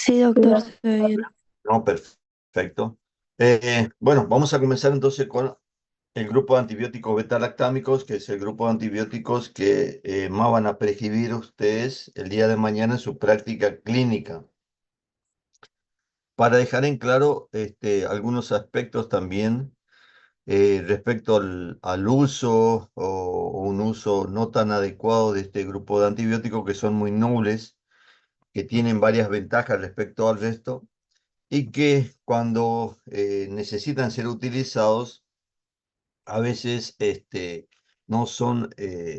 Sí, doctor, se ve bien. No, perfecto. Bueno, vamos a comenzar entonces con el grupo de antibióticos beta-lactámicos, que es el grupo de antibióticos que más van a prescribir ustedes el día de mañana en su práctica clínica. Para dejar en claro algunos aspectos también respecto al uso o un uso no tan adecuado de este grupo de antibióticos que son muy nobles, que tienen varias ventajas respecto al resto y que cuando necesitan ser utilizados, a veces no son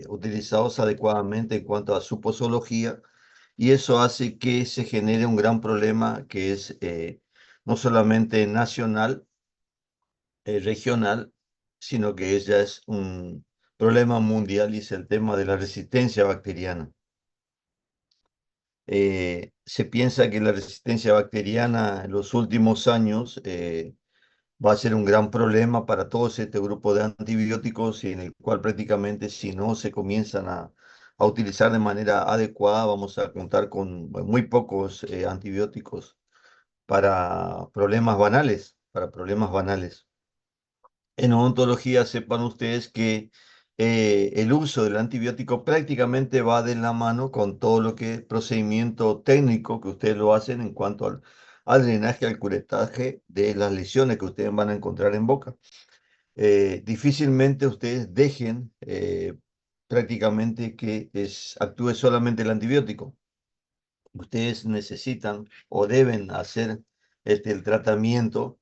utilizados adecuadamente en cuanto a su posología, y eso hace que se genere un gran problema que es no solamente nacional, regional, sino que ya es un problema mundial y es el tema de la resistencia bacteriana. Se piensa que la resistencia bacteriana en los últimos años va a ser un gran problema para todo este grupo de antibióticos y en el cual prácticamente si no se comienzan a utilizar de manera adecuada, vamos a contar con muy pocos antibióticos para problemas banales, para problemas banales. En odontología, sepan ustedes que el uso del antibiótico prácticamente va de la mano con todo lo que es procedimiento técnico que ustedes lo hacen en cuanto al drenaje, al curetaje de las lesiones que ustedes van a encontrar en boca. Difícilmente ustedes dejen prácticamente que actúe solamente el antibiótico. Ustedes necesitan o deben hacer el tratamiento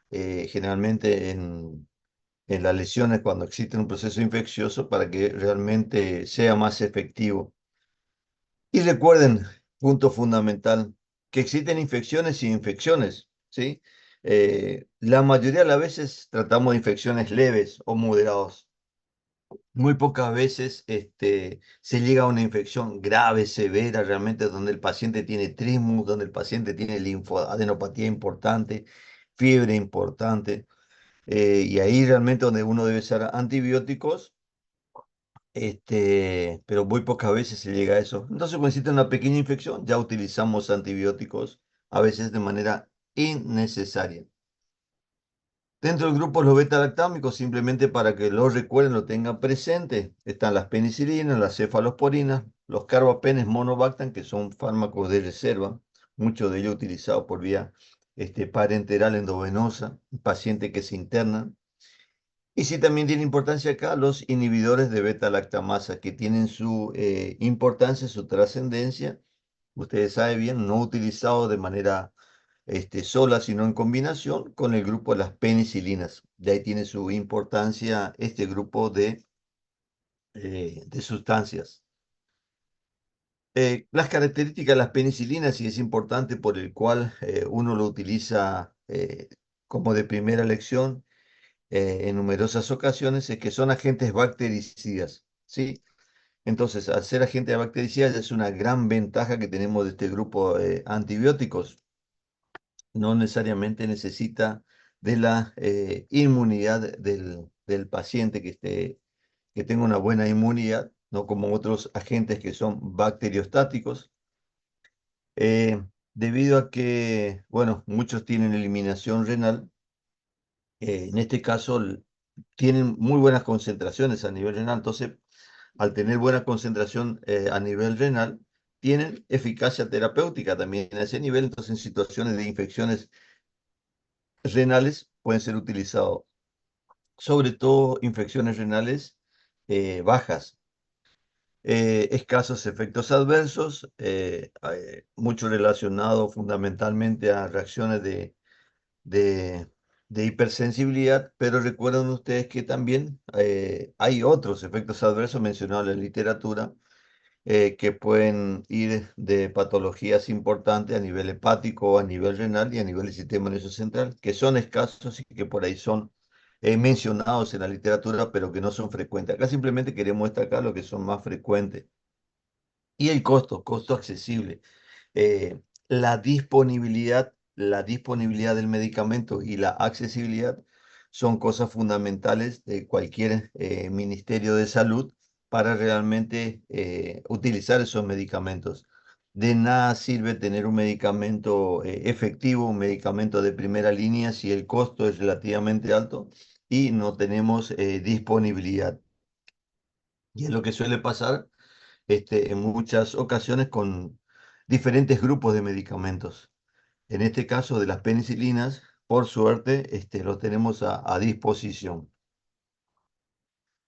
generalmente en las lesiones cuando existe un proceso infeccioso para que realmente sea más efectivo. Y recuerden, punto fundamental, que existen infecciones y infecciones, ¿sí? La mayoría de las veces tratamos de infecciones leves o moderadas. Muy pocas veces se llega a una infección grave, severa, realmente donde el paciente tiene trismus, donde el paciente tiene linfadenopatía importante, fiebre importante, y ahí realmente donde uno debe usar antibióticos, pero muy pocas veces se llega a eso. Entonces, cuando existe una pequeña infección, ya utilizamos antibióticos, a veces de manera innecesaria. Dentro del grupo los beta-lactámicos, simplemente para que lo recuerden, lo tengan presente, están las penicilinas, las cefalosporinas, los carbapenes, monobactam, que son fármacos de reserva, muchos de ellos utilizados por vía parenteral endovenosa, pacientes que se internan. Y sí, también tiene importancia acá los inhibidores de beta-lactamasa, que tienen su importancia, su trascendencia. Ustedes saben bien, no utilizados de manera sola, sino en combinación con el grupo de las penicilinas. De ahí tiene su importancia este grupo de sustancias. Las características de las penicilinas, y es importante por el cual uno lo utiliza como de primera elección en numerosas ocasiones, es que son agentes bactericidas, ¿sí? Entonces, al ser agentes bactericidas es una gran ventaja que tenemos de este grupo de antibióticos. No necesariamente necesita de la inmunidad del paciente que tenga una buena inmunidad, no como otros agentes que son bacteriostáticos, eh, debido a que, bueno, muchos tienen eliminación renal. En este caso tienen muy buenas concentraciones a nivel renal, entonces al tener buena concentración a nivel renal, tienen eficacia terapéutica también a ese nivel, entonces en situaciones de infecciones renales pueden ser utilizados, sobre todo infecciones renales bajas. Escasos efectos adversos, mucho relacionado fundamentalmente a reacciones de, de hipersensibilidad, pero recuerden ustedes que también hay otros efectos adversos mencionados en la literatura que pueden ir de patologías importantes a nivel hepático, a nivel renal y a nivel del sistema nervioso central, que son escasos y que por ahí son mencionados en la literatura, pero que no son frecuentes. Acá simplemente queremos destacar lo que son más frecuentes. Y el costo accesible. La disponibilidad del medicamento y la accesibilidad son cosas fundamentales de cualquier ministerio de salud para realmente utilizar esos medicamentos. De nada sirve tener un medicamento efectivo, un medicamento de primera línea, si el costo es relativamente alto y no tenemos disponibilidad. Y es lo que suele pasar en muchas ocasiones con diferentes grupos de medicamentos. En este caso de las penicilinas, por suerte, lo tenemos a disposición.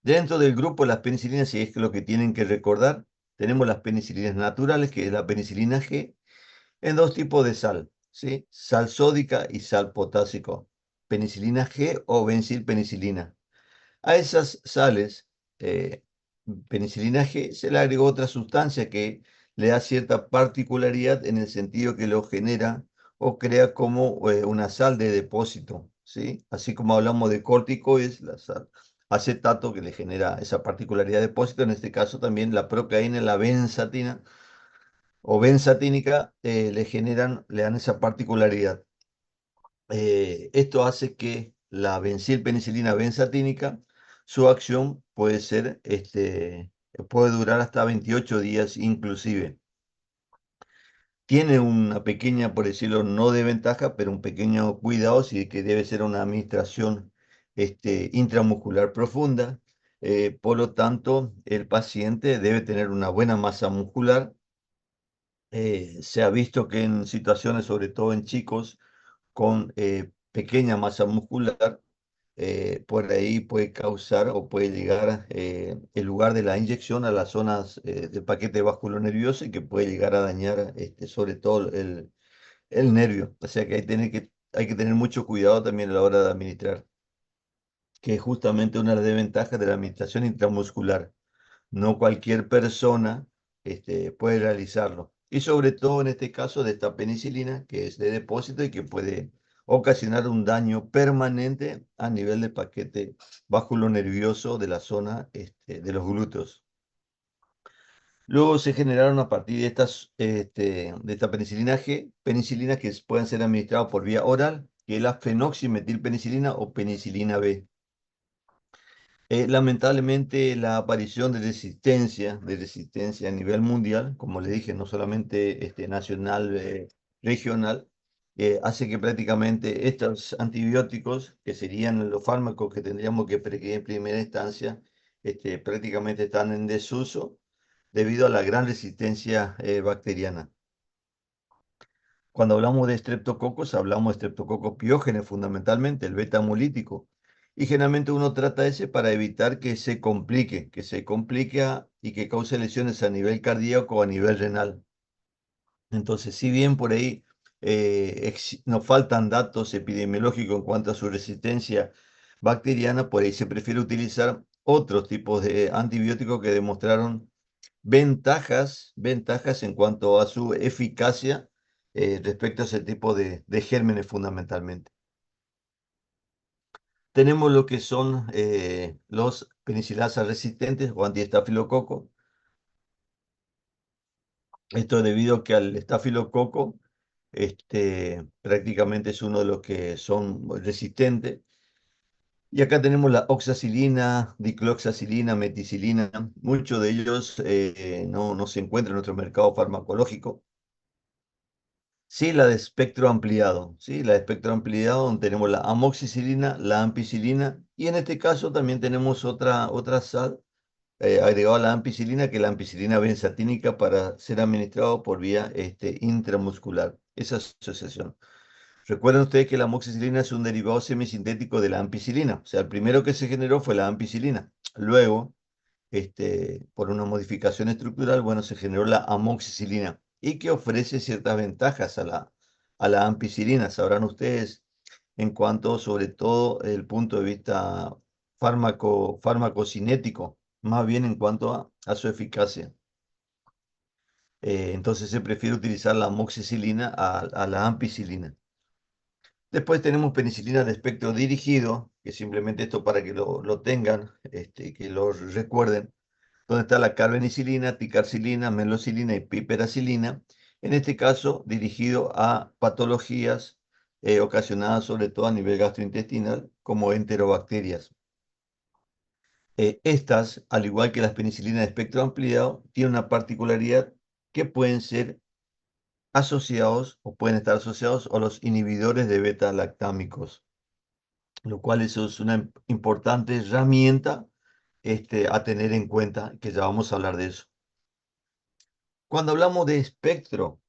Dentro del grupo de las penicilinas, y es que lo que tienen que recordar, tenemos las penicilinas naturales, que es la penicilina G, en dos tipos de sal, ¿sí? Sal sódica y sal potásico. Penicilina G o bencilpenicilina. A esas sales, eh, penicilina G, se le agregó otra sustancia que le da cierta particularidad en el sentido que lo genera o crea como una sal de depósito, ¿sí? Así como hablamos de corticoides, la sal acetato que le genera esa particularidad de depósito, en este caso también la procaína, la benzatina o benzatínica, le dan esa particularidad. Esto hace que la bencilpenicilina benzatínica, su acción puede ser, puede durar hasta 28 días inclusive. Tiene una pequeña, por decirlo, no desventaja, pero un pequeño cuidado, sí que debe ser una administración intramuscular profunda. Por lo tanto, el paciente debe tener una buena masa muscular. Se ha visto que en situaciones, sobre todo en chicos, con pequeña masa muscular, por ahí puede causar o puede llegar el lugar de la inyección a las zonas del paquete vasculonervioso y que puede llegar a dañar sobre todo el nervio. O sea que hay que tener mucho cuidado también a la hora de administrar, que es justamente una de las desventajas de la administración intramuscular. No cualquier persona puede realizarlo. Y sobre todo en este caso de esta penicilina, que es de depósito y que puede ocasionar un daño permanente a nivel del paquete vasculonervioso de la zona de los glúteos. Luego se generaron a partir de de esta penicilina G, penicilinas que pueden ser administradas por vía oral, que es la fenoximetilpenicilina o penicilina B. Lamentablemente la aparición de resistencia a nivel mundial, como le dije, no solamente nacional, regional, hace que prácticamente estos antibióticos, que serían los fármacos que tendríamos que prescribir en primera instancia, prácticamente están en desuso debido a la gran resistencia bacteriana. Cuando hablamos de estreptococos, hablamos de estreptococos piógenes fundamentalmente, el beta hemolítico. Y generalmente uno trata ese para evitar que se complique y que cause lesiones a nivel cardíaco o a nivel renal. Entonces, si bien por ahí nos faltan datos epidemiológicos en cuanto a su resistencia bacteriana, por ahí se prefiere utilizar otros tipos de antibióticos que demostraron ventajas en cuanto a su eficacia respecto a ese tipo de gérmenes fundamentalmente. Tenemos lo que son los penicilasas resistentes o antiestafilococos. Esto debido a que al estafilococo prácticamente es uno de los que son resistentes. Y acá tenemos la oxacilina, dicloxacilina, meticilina. Muchos de ellos no se encuentran en nuestro mercado farmacológico. Sí, la de espectro ampliado, sí, la de espectro ampliado, donde tenemos la amoxicilina, la ampicilina, y en este caso también tenemos otra sal agregada a la ampicilina, que es la ampicilina benzatínica para ser administrado por vía intramuscular. Esa asociación. Recuerden ustedes que la amoxicilina es un derivado semisintético de la ampicilina, o sea, el primero que se generó fue la ampicilina. Luego, por una modificación estructural, bueno, se generó la amoxicilina y que ofrece ciertas ventajas a la ampicilina, sabrán ustedes, en cuanto sobre todo el punto de vista farmacocinético, más bien en cuanto a su eficacia. Entonces se prefiere utilizar la amoxicilina a la ampicilina. Después tenemos penicilina de espectro dirigido, que simplemente esto para que lo tengan, que lo recuerden, donde está la carbenicilina, ticarcilina, melocilina y piperacilina, en este caso dirigido a patologías ocasionadas sobre todo a nivel gastrointestinal, como enterobacterias. Estas, al igual que las penicilinas de espectro ampliado, tienen una particularidad que pueden ser asociados o pueden estar asociados a los inhibidores de beta-lactámicos, lo cual eso es una importante herramienta a tener en cuenta, que ya vamos a hablar de eso. Cuando hablamos de espectro,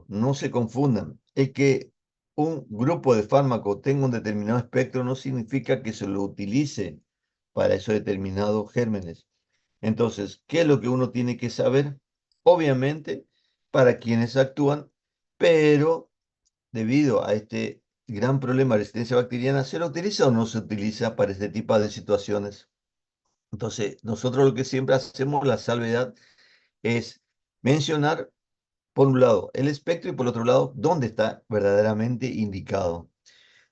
no se confundan. El que un grupo de fármacos tenga un determinado espectro no significa que se lo utilice para esos determinados gérmenes. Entonces, ¿qué es lo que uno tiene que saber? Obviamente, para quienes actúan, pero debido a este gran problema de resistencia bacteriana, ¿se lo utiliza o no se utiliza para este tipo de situaciones? Entonces, nosotros lo que siempre hacemos, la salvedad, es mencionar, por un lado, el espectro y por otro lado, dónde está verdaderamente indicado.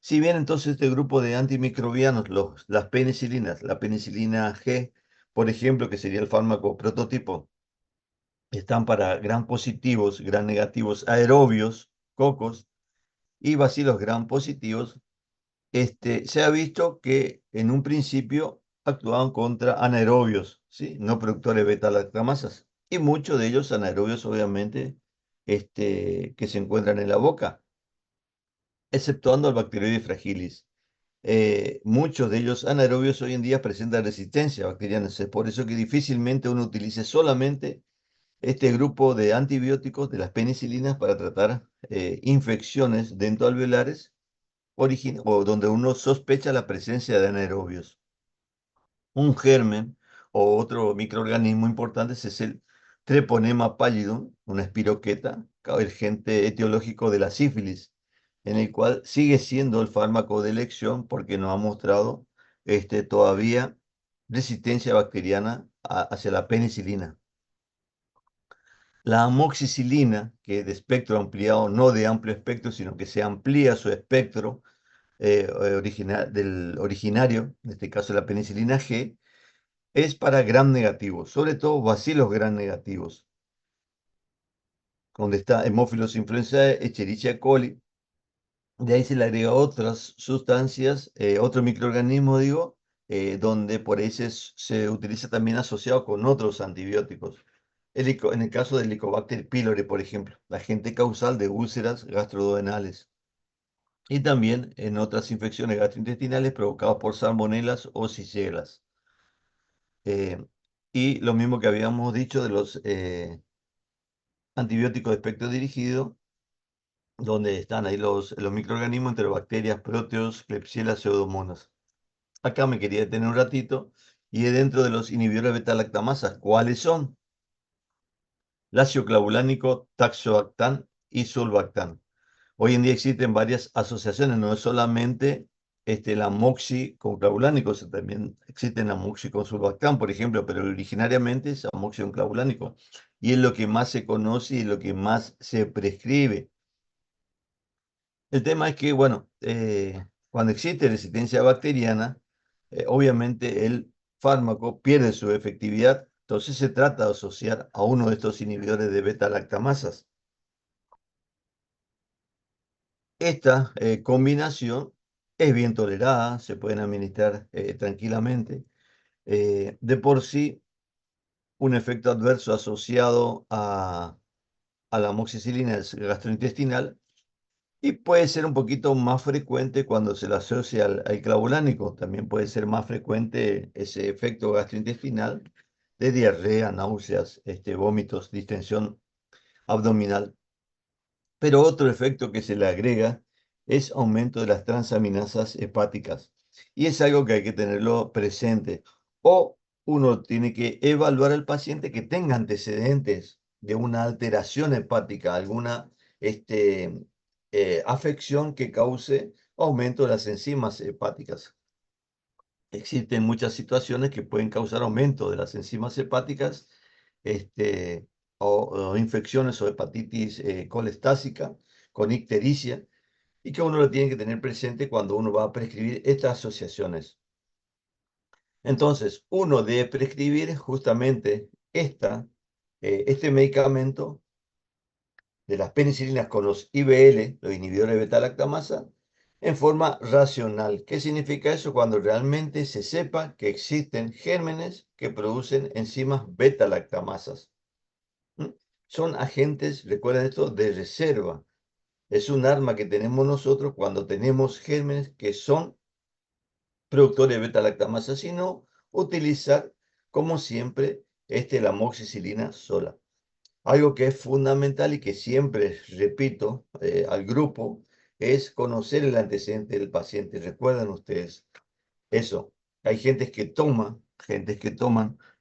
Si bien entonces este grupo de antimicrobianos, las penicilinas, la penicilina G, por ejemplo, que sería el fármaco prototipo, están para gram positivos, gram negativos aerobios, cocos, y bacilos gram positivos, se ha visto que en un principio actuaban contra anaerobios, ¿sí? No productores beta-lactamasas, y muchos de ellos anaerobios, obviamente, que se encuentran en la boca, exceptuando el Bacteroides fragilis. Muchos de ellos anaerobios hoy en día presentan resistencia bacteriana. Es por eso que difícilmente uno utilice solamente este grupo de antibióticos de las penicilinas para tratar infecciones dentoalveolares o donde uno sospecha la presencia de anaerobios. Un germen o otro microorganismo importante es el Treponema pallidum, una espiroqueta, el agente etiológico de la sífilis, en el cual sigue siendo el fármaco de elección porque nos ha mostrado todavía resistencia bacteriana hacia la penicilina. La amoxicilina, que es de espectro ampliado, no de amplio espectro, sino que se amplía su espectro del originario, en este caso la penicilina G, es para gram negativos, sobre todo bacilos gram negativos, donde está Haemophilus influenzae, Escherichia coli. De ahí se le agrega otras sustancias, otro microorganismo, digo, donde por ahí se utiliza también asociado con otros antibióticos. En el caso del Helicobacter pylori, por ejemplo, la agente causal de úlceras gastroduodenales. Y también en otras infecciones gastrointestinales provocadas por salmonelas o shigella. Eh, y lo mismo que habíamos dicho de los antibióticos de espectro dirigido, donde están ahí los microorganismos entre bacterias, proteos, Klebsiella, pseudomonas. Acá me quería detener un ratito y es dentro de los inhibidores beta-lactamasas. ¿Cuáles son? Lacio-clavulánico, taxobactam y sulbactam. Hoy en día existen varias asociaciones, no es solamente la amoxi con clavulánico, también existen amoxi con sulbactam, por ejemplo, pero originariamente es amoxi con clavulánico. Y es lo que más se conoce y lo que más se prescribe. El tema es que, bueno, cuando existe resistencia bacteriana, obviamente el fármaco pierde su efectividad, entonces se trata de asociar a uno de estos inhibidores de beta-lactamasas. Esta combinación es bien tolerada, se pueden administrar tranquilamente. De por sí, un efecto adverso asociado a la amoxicilina es gastrointestinal y puede ser un poquito más frecuente cuando se le asocia al clavulánico. También puede ser más frecuente ese efecto gastrointestinal de diarrea, náuseas, vómitos, distensión abdominal. Pero otro efecto que se le agrega es aumento de las transaminasas hepáticas. Y es algo que hay que tenerlo presente. O uno tiene que evaluar al paciente que tenga antecedentes de una alteración hepática, alguna afección que cause aumento de las enzimas hepáticas. Existen muchas situaciones que pueden causar aumento de las enzimas hepáticas, este, o infecciones o hepatitis colestásica con ictericia, y que uno lo tiene que tener presente cuando uno va a prescribir estas asociaciones. Entonces, uno debe prescribir justamente este medicamento de las penicilinas con los IBL, los inhibidores de beta-lactamasa, en forma racional. ¿Qué significa eso? Cuando realmente se sepa que existen gérmenes que producen enzimas beta-lactamasas. ¿Mm? son agentes, recuerden esto, de reserva. Es un arma que tenemos nosotros cuando tenemos gérmenes que son productores de beta-lactamasa, sino utilizar, como siempre, la amoxicilina sola. Algo que es fundamental y que siempre repito al grupo es conocer el antecedente del paciente. Recuerdan ustedes eso. Hay gentes que toman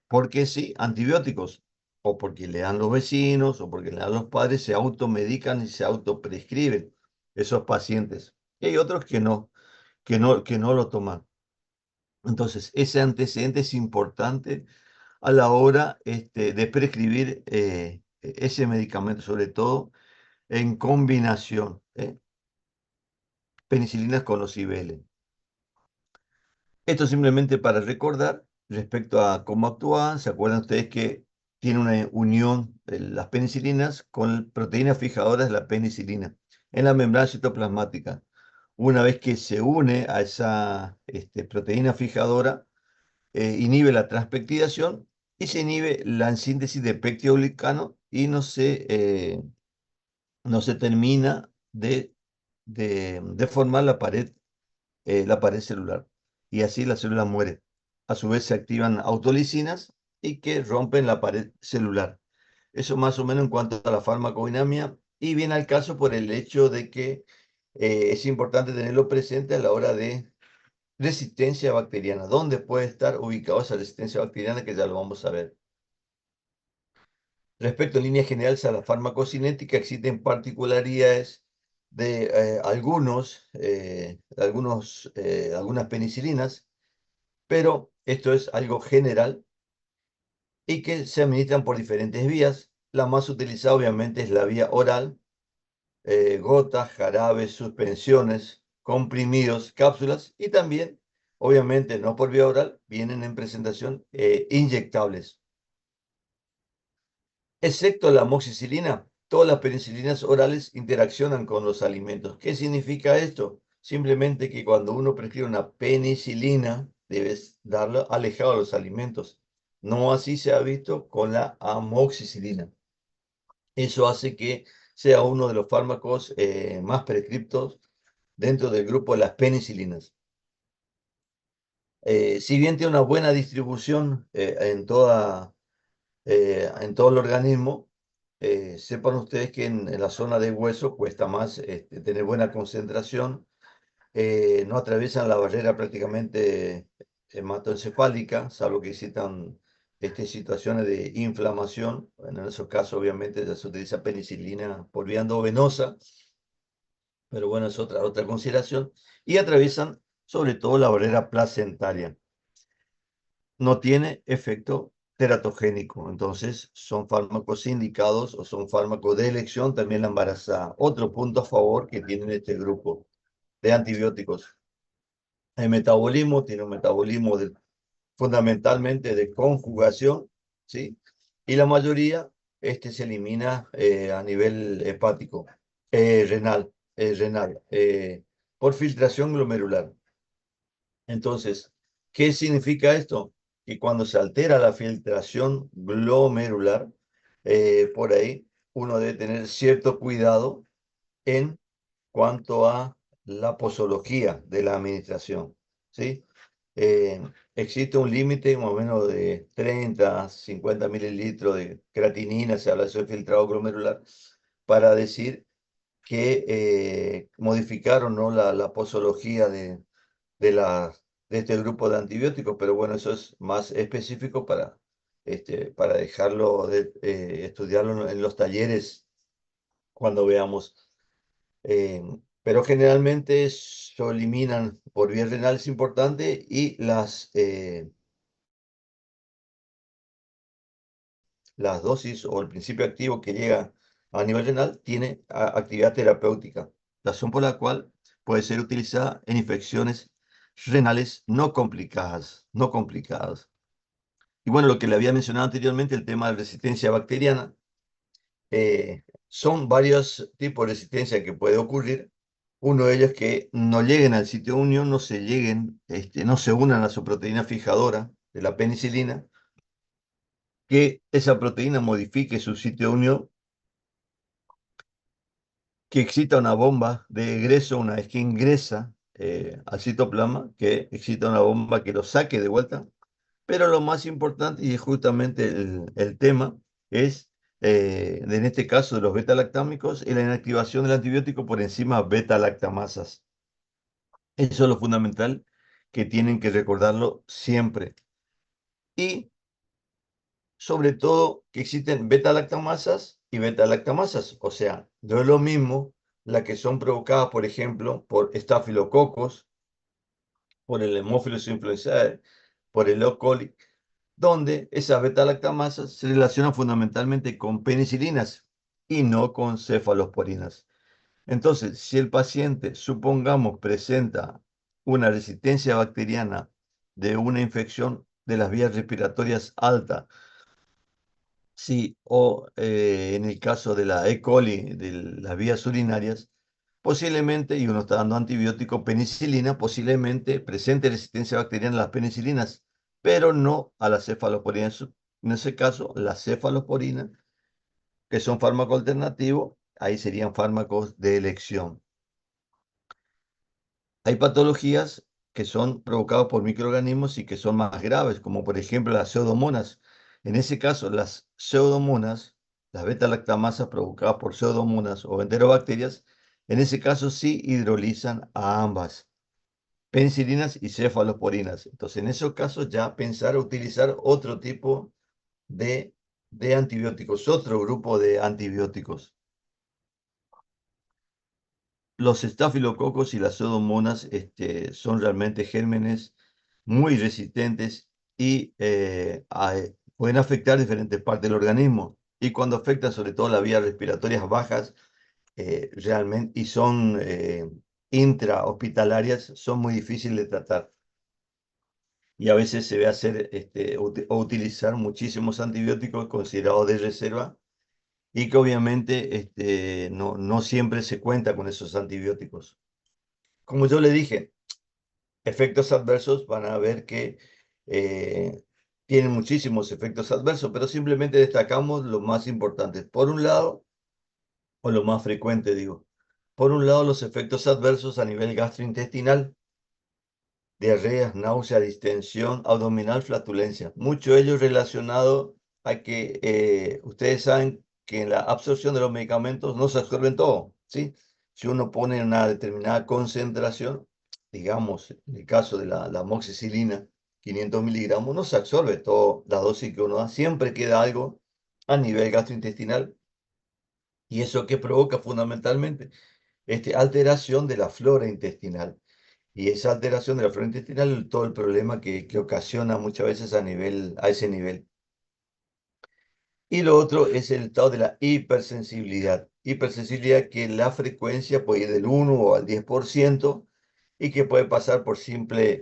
porque sí, antibióticos, o porque le dan los vecinos, o porque le dan los padres, se automedican y se autoprescriben esos pacientes. Y hay otros que no lo toman. Entonces, ese antecedente es importante a la hora de prescribir ese medicamento, sobre todo en combinación, penicilinas con los IBL. Esto simplemente para recordar respecto a cómo actúan. ¿Se acuerdan ustedes que tiene una unión de las penicilinas con proteínas fijadoras de la penicilina en la membrana citoplasmática? Una vez que se une a esa proteína fijadora, inhibe la transpeptidación y se inhibe la síntesis de peptidoglicano y no se termina de formar la pared celular. Y así la célula muere. A su vez se activan autolisinas y que rompen la pared celular. Eso más o menos en cuanto a la farmacodinamia, y viene al caso por el hecho de que es importante tenerlo presente a la hora de resistencia bacteriana. ¿Dónde puede estar ubicada esa resistencia bacteriana? Que ya lo vamos a ver. Respecto en líneas generales a la farmacocinética, existen particularidades de algunas penicilinas, pero esto es algo general y que se administran por diferentes vías. La más utilizada obviamente es la vía oral, gotas, jarabes, suspensiones, comprimidos, cápsulas, y también, obviamente no por vía oral, vienen en presentación inyectables. Excepto la amoxicilina, todas las penicilinas orales interaccionan con los alimentos. ¿Qué significa esto? Simplemente que cuando uno prescribe una penicilina, debes darlo alejado de los alimentos. No así se ha visto con la amoxicilina. Eso hace que sea uno de los fármacos más prescriptos dentro del grupo de las penicilinas. Si bien tiene una buena distribución en todo el organismo, sepan ustedes que en la zona de hueso cuesta más tener buena concentración. No atraviesan la barrera prácticamente hematoencefálica, salvo que existan situaciones de inflamación. Bueno, en esos casos obviamente ya se utiliza penicilina por vía endovenosa, pero bueno, es otra consideración. Y atraviesan sobre todo la barrera placentaria. No tiene efecto teratogénico, entonces son fármacos indicados o son fármacos de elección también la embarazada. Otro punto a favor que tienen este grupo de antibióticos. El metabolismo tiene un metabolismo fundamentalmente de conjugación, ¿sí? Y la mayoría se elimina a nivel hepático, renal, por filtración glomerular. Entonces, ¿qué significa esto? Que cuando se altera la filtración glomerular, por ahí uno debe tener cierto cuidado en cuanto a la posología de la administración, ¿sí? Eh, Existe un límite más o menos de 30, 50 mililitros de creatinina, se habla de eso de filtrado glomerular, para decir que modificaron, ¿no?, la posología de, la, de este grupo de antibióticos, pero bueno, eso es más específico para dejarlo estudiarlo en los talleres cuando veamos. Eh, pero generalmente se eliminan por vía renal, es importante, y las dosis o el principio activo que llega a nivel renal tiene actividad terapéutica, razón por la cual puede ser utilizada en infecciones renales no complicadas, no complicadas. Y bueno, lo que le había mencionado anteriormente, el tema de resistencia bacteriana, son varios tipos de resistencia que puede ocurrir. Uno de ellos es que no lleguen al sitio de unión, no se unan a su proteína fijadora de la penicilina, que esa proteína modifique su sitio de unión que excita una bomba de egreso una vez que ingresa al citoplasma, que excita una bomba que lo saque de vuelta. Pero lo más importante, y es justamente el tema, es en este caso de los beta-lactámicos, y la inactivación del antibiótico por enzima beta-lactamasas. Eso es lo fundamental que tienen que recordarlo siempre. Y sobre todo que existen beta-lactamasas y beta-lactamasas. O sea, no es lo mismo las que son provocadas, por ejemplo, por estafilococos, por el Haemophilus influenzae, por el E. coli, donde esas beta-lactamasas se relacionan fundamentalmente con penicilinas y no con cefalosporinas. Entonces, si el paciente, supongamos, presenta una resistencia bacteriana de una infección de las vías respiratorias alta, sí, o en el caso de la E. coli, de las vías urinarias, posiblemente, y uno está dando antibiótico penicilina, posiblemente presente resistencia bacteriana a las penicilinas, pero no a la cefalosporina. En ese caso, la cefalosporina, que son fármacos alternativos, ahí serían fármacos de elección. Hay patologías que son provocadas por microorganismos y que son más graves, como por ejemplo las pseudomonas. En ese caso, las pseudomonas, las beta-lactamasas provocadas por pseudomonas o enterobacterias, en ese caso sí hidrolizan a ambas, penicilinas y cefalosporinas. Entonces, en esos casos ya pensar utilizar otro tipo de, de antibióticos, otro grupo de antibióticos. Los estafilococos y las pseudomonas son realmente gérmenes muy resistentes y pueden afectar diferentes partes del organismo. Y cuando afectan sobre todo las vías respiratorias bajas, realmente, y son intrahospitalarias, son muy difíciles de tratar. Y a veces se ve hacer o utilizar muchísimos antibióticos considerados de reserva y que obviamente no siempre se cuenta con esos antibióticos. Como yo le dije, efectos adversos van a ver que tienen muchísimos efectos adversos, pero simplemente destacamos los más importantes. Por un lado, o lo más frecuente, digo, por un lado los efectos adversos a nivel gastrointestinal, diarreas, náusea, distensión abdominal, flatulencia. Mucho de ello relacionado a que ustedes saben que en la absorción de los medicamentos no se absorben todo, ¿sí? Si uno pone una determinada concentración, digamos, en el caso de la amoxicilina, 500 miligramos, no se absorbe toda la dosis que uno da, siempre queda algo a nivel gastrointestinal. ¿Y eso qué provoca fundamentalmente? Alteración de la flora intestinal. Y esa alteración de la flora intestinal, todo el problema que ocasiona muchas veces a ese nivel. Y lo otro es el estado de la hipersensibilidad. Hipersensibilidad que la frecuencia puede ir del 1 o al 10% y que puede pasar por simple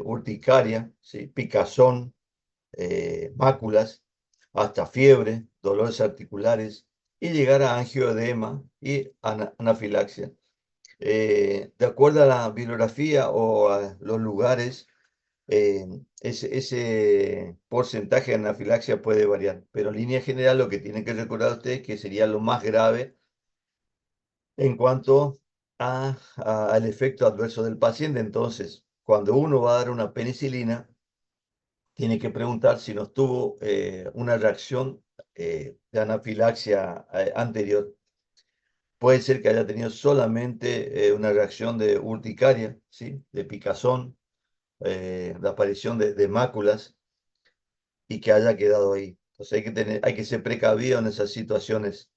urticaria, ¿sí? Picazón, máculas, hasta fiebre, dolores articulares y llegar a angioedema y anafilaxia. De acuerdo a la bibliografía o a los lugares, eh, ese porcentaje de anafilaxia puede variar, pero en línea general lo que tienen que recordar ustedes que sería lo más grave en cuanto al efecto adverso del paciente. Entonces, cuando uno va a dar una penicilina, tiene que preguntar si no tuvo una reacción de anafilaxia anterior. Puede ser que haya tenido solamente una reacción de urticaria, ¿sí? De picazón, de aparición de máculas y que haya quedado ahí. Entonces hay que ser precavido en esas situaciones.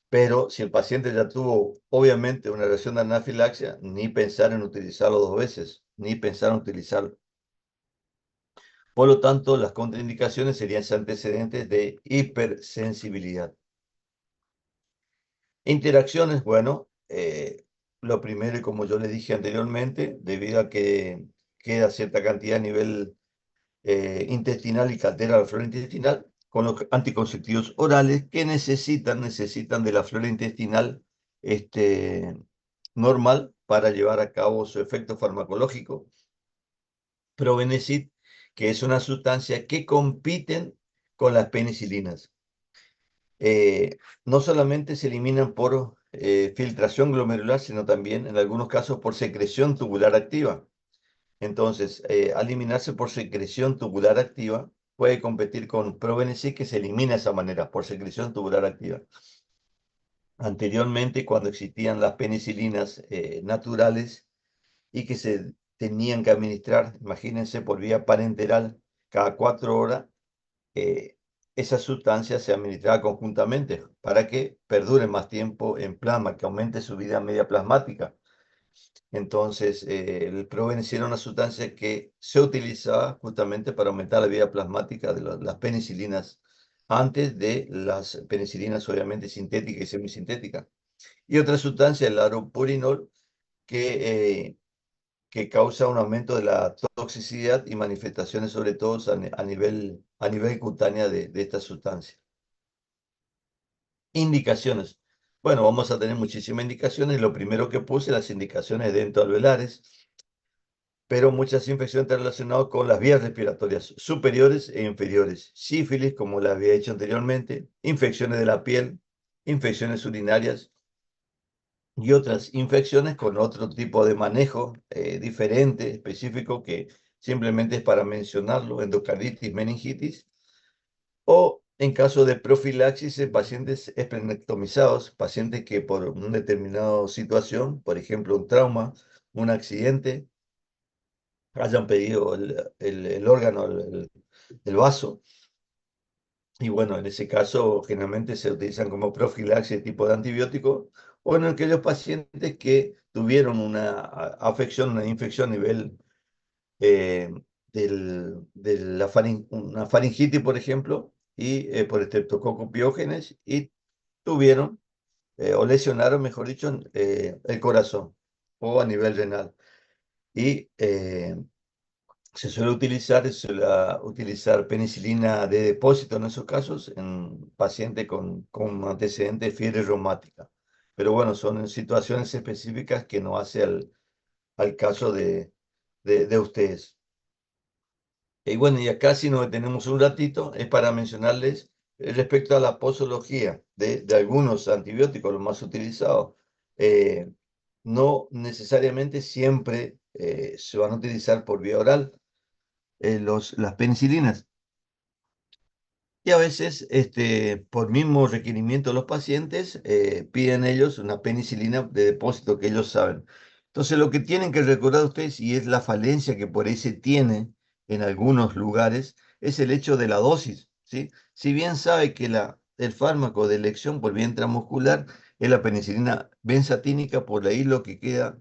Pero si el paciente ya tuvo, obviamente, una reacción de anafilaxia, ni pensar en utilizarlo dos veces, ni pensar en utilizarlo. Por lo tanto, las contraindicaciones serían antecedentes de hipersensibilidad. Interacciones, bueno, lo primero, y como yo le dije anteriormente, debido a que queda cierta cantidad a nivel intestinal y que altera la flora intestinal, con los anticonceptivos orales que necesitan de la flora intestinal normal para llevar a cabo su efecto farmacológico. Probenecid, que es una sustancia que compiten con las penicilinas. No solamente se eliminan por filtración glomerular, sino también en algunos casos por secreción tubular activa. Entonces, al eliminarse por secreción tubular activa, puede competir con Probenecid, que se elimina de esa manera, por secreción tubular activa. Anteriormente, cuando existían las penicilinas naturales y que se tenían que administrar, imagínense, por vía parenteral cada 4 horas, eh, esa sustancia se administraba conjuntamente para que perdure más tiempo en plasma, que aumente su vida media plasmática. Entonces, el Provenci era una sustancia que se utilizaba justamente para aumentar la vida plasmática de las penicilinas antes de las penicilinas obviamente sintéticas y semisintéticas. Y otra sustancia, el aropurinol, que, que causa un aumento de la toxicidad y manifestaciones, sobre todo a nivel cutánea de esta sustancia. Indicaciones. Bueno, vamos a tener muchísimas indicaciones. Lo primero que puse, las indicaciones dentoalveolares, pero muchas infecciones están relacionadas con las vías respiratorias superiores e inferiores. Sífilis, como la había hecho anteriormente, infecciones de la piel, infecciones urinarias y otras infecciones con otro tipo de manejo diferente, específico, que simplemente es para mencionarlo: endocarditis, meningitis, o en caso de profilaxis en pacientes esplenectomizados, pacientes que por una determinada situación, por ejemplo un trauma, un accidente, hayan pedido el órgano, el vaso. Y bueno, en ese caso generalmente se utilizan como profilaxis de tipo de antibiótico, o en aquellos pacientes que tuvieron una afección, una infección a nivel eh, de una faringitis, por ejemplo, y por Streptococcus pyogenes, y tuvieron o lesionaron, mejor dicho, el corazón o a nivel renal. Y se suele utilizar penicilina de depósito en esos casos, en pacientes con antecedentes de fiebre reumática. Pero bueno, son situaciones específicas que no hace al caso de ustedes. Y bueno, y acá si nos detenemos un ratito, es para mencionarles respecto a la posología de algunos antibióticos, los más utilizados. Eh, no necesariamente siempre se van a utilizar por vía oral las penicilinas. Y a veces, por mismo requerimiento de los pacientes, piden ellos una penicilina de depósito que ellos saben. Entonces, lo que tienen que recordar ustedes, y es la falencia que por ahí se tiene en algunos lugares, es el hecho de la dosis, ¿sí? Si bien sabe que el fármaco de elección por vía intramuscular es la penicilina benzatínica, por ahí lo que queda,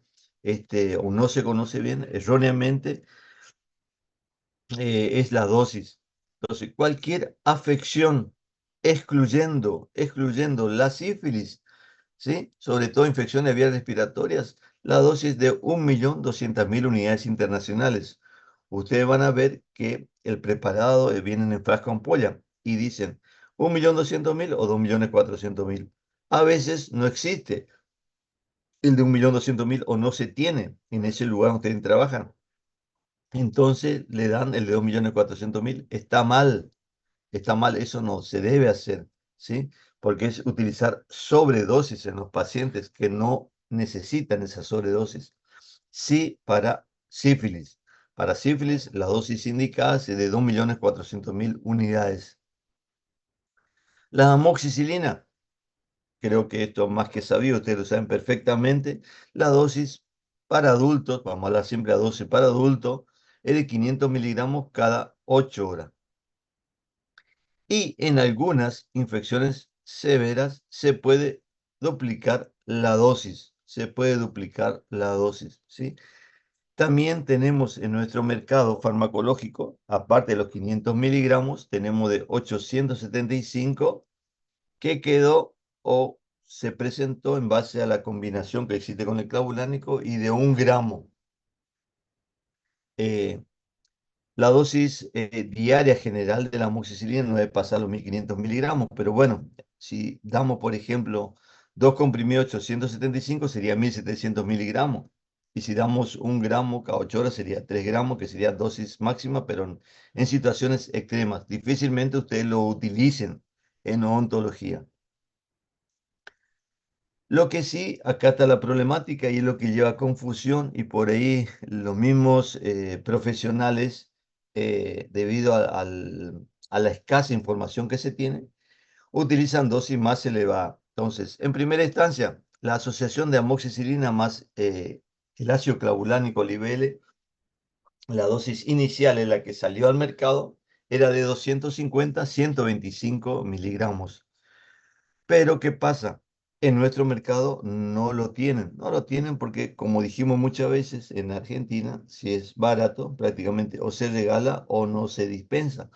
o no se conoce bien, erróneamente, es la dosis. Entonces, cualquier afección, excluyendo la sífilis, ¿sí? Sobre todo infecciones de vías respiratorias, la dosis de 1.200.000 unidades internacionales. Ustedes van a ver que el preparado viene en frasco ampolla y dicen 1.200.000 o 2.400.000. A veces no existe el de 1.200.000 o no se tiene en ese lugar donde ustedes trabajan. Entonces le dan el de 2.400.000. Está mal, eso no se debe hacer, ¿sí? Porque es utilizar sobredosis en los pacientes que no necesitan esa sobredosis. Sí, para sífilis. Para sífilis, la dosis indicada es de 2.400.000 unidades. La amoxicilina, creo que esto más que sabido, ustedes lo saben perfectamente. La dosis para adultos, vamos a hablar siempre a dosis para adultos, es de 500 miligramos cada 8 horas. Y en algunas infecciones severas se puede duplicar la dosis. Se puede duplicar la dosis, ¿sí? También tenemos en nuestro mercado farmacológico, aparte de los 500 miligramos, tenemos de 875 que quedó o se presentó en base a la combinación que existe con el clavulánico y de 1 gramo. Eh, La dosis diaria general de la amoxicilina no debe pasar los 1.500 miligramos, pero bueno, si damos, por ejemplo, dos comprimidos 875 sería 1.700 miligramos. Y si damos 1 gramo cada 8 horas sería 3 gramos, que sería dosis máxima, pero en situaciones extremas. Difícilmente ustedes lo utilicen en odontología. Lo que sí, acá está la problemática y es lo que lleva a confusión y por ahí los mismos profesionales, debido a la escasa información que se tiene, utilizan dosis más elevadas. Entonces, en primera instancia, la asociación de amoxicilina más el ácido clavulánico Libele, la dosis inicial en la que salió al mercado era de 250 a 125 miligramos. Pero ¿qué pasa? En nuestro mercado no lo tienen. No lo tienen porque, como dijimos muchas veces, en Argentina, si es barato, prácticamente o se regala o no se dispensa.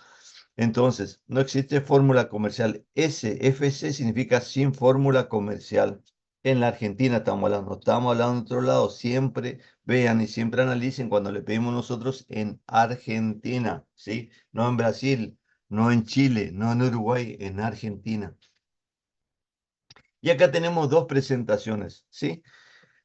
Entonces, no existe fórmula comercial. SFC significa sin fórmula comercial. En la Argentina estamos hablando de otro lado. Siempre vean y siempre analicen cuando le pedimos nosotros en Argentina, ¿sí? No en Brasil, no en Chile, no en Uruguay, en Argentina. Y acá tenemos dos presentaciones, ¿sí?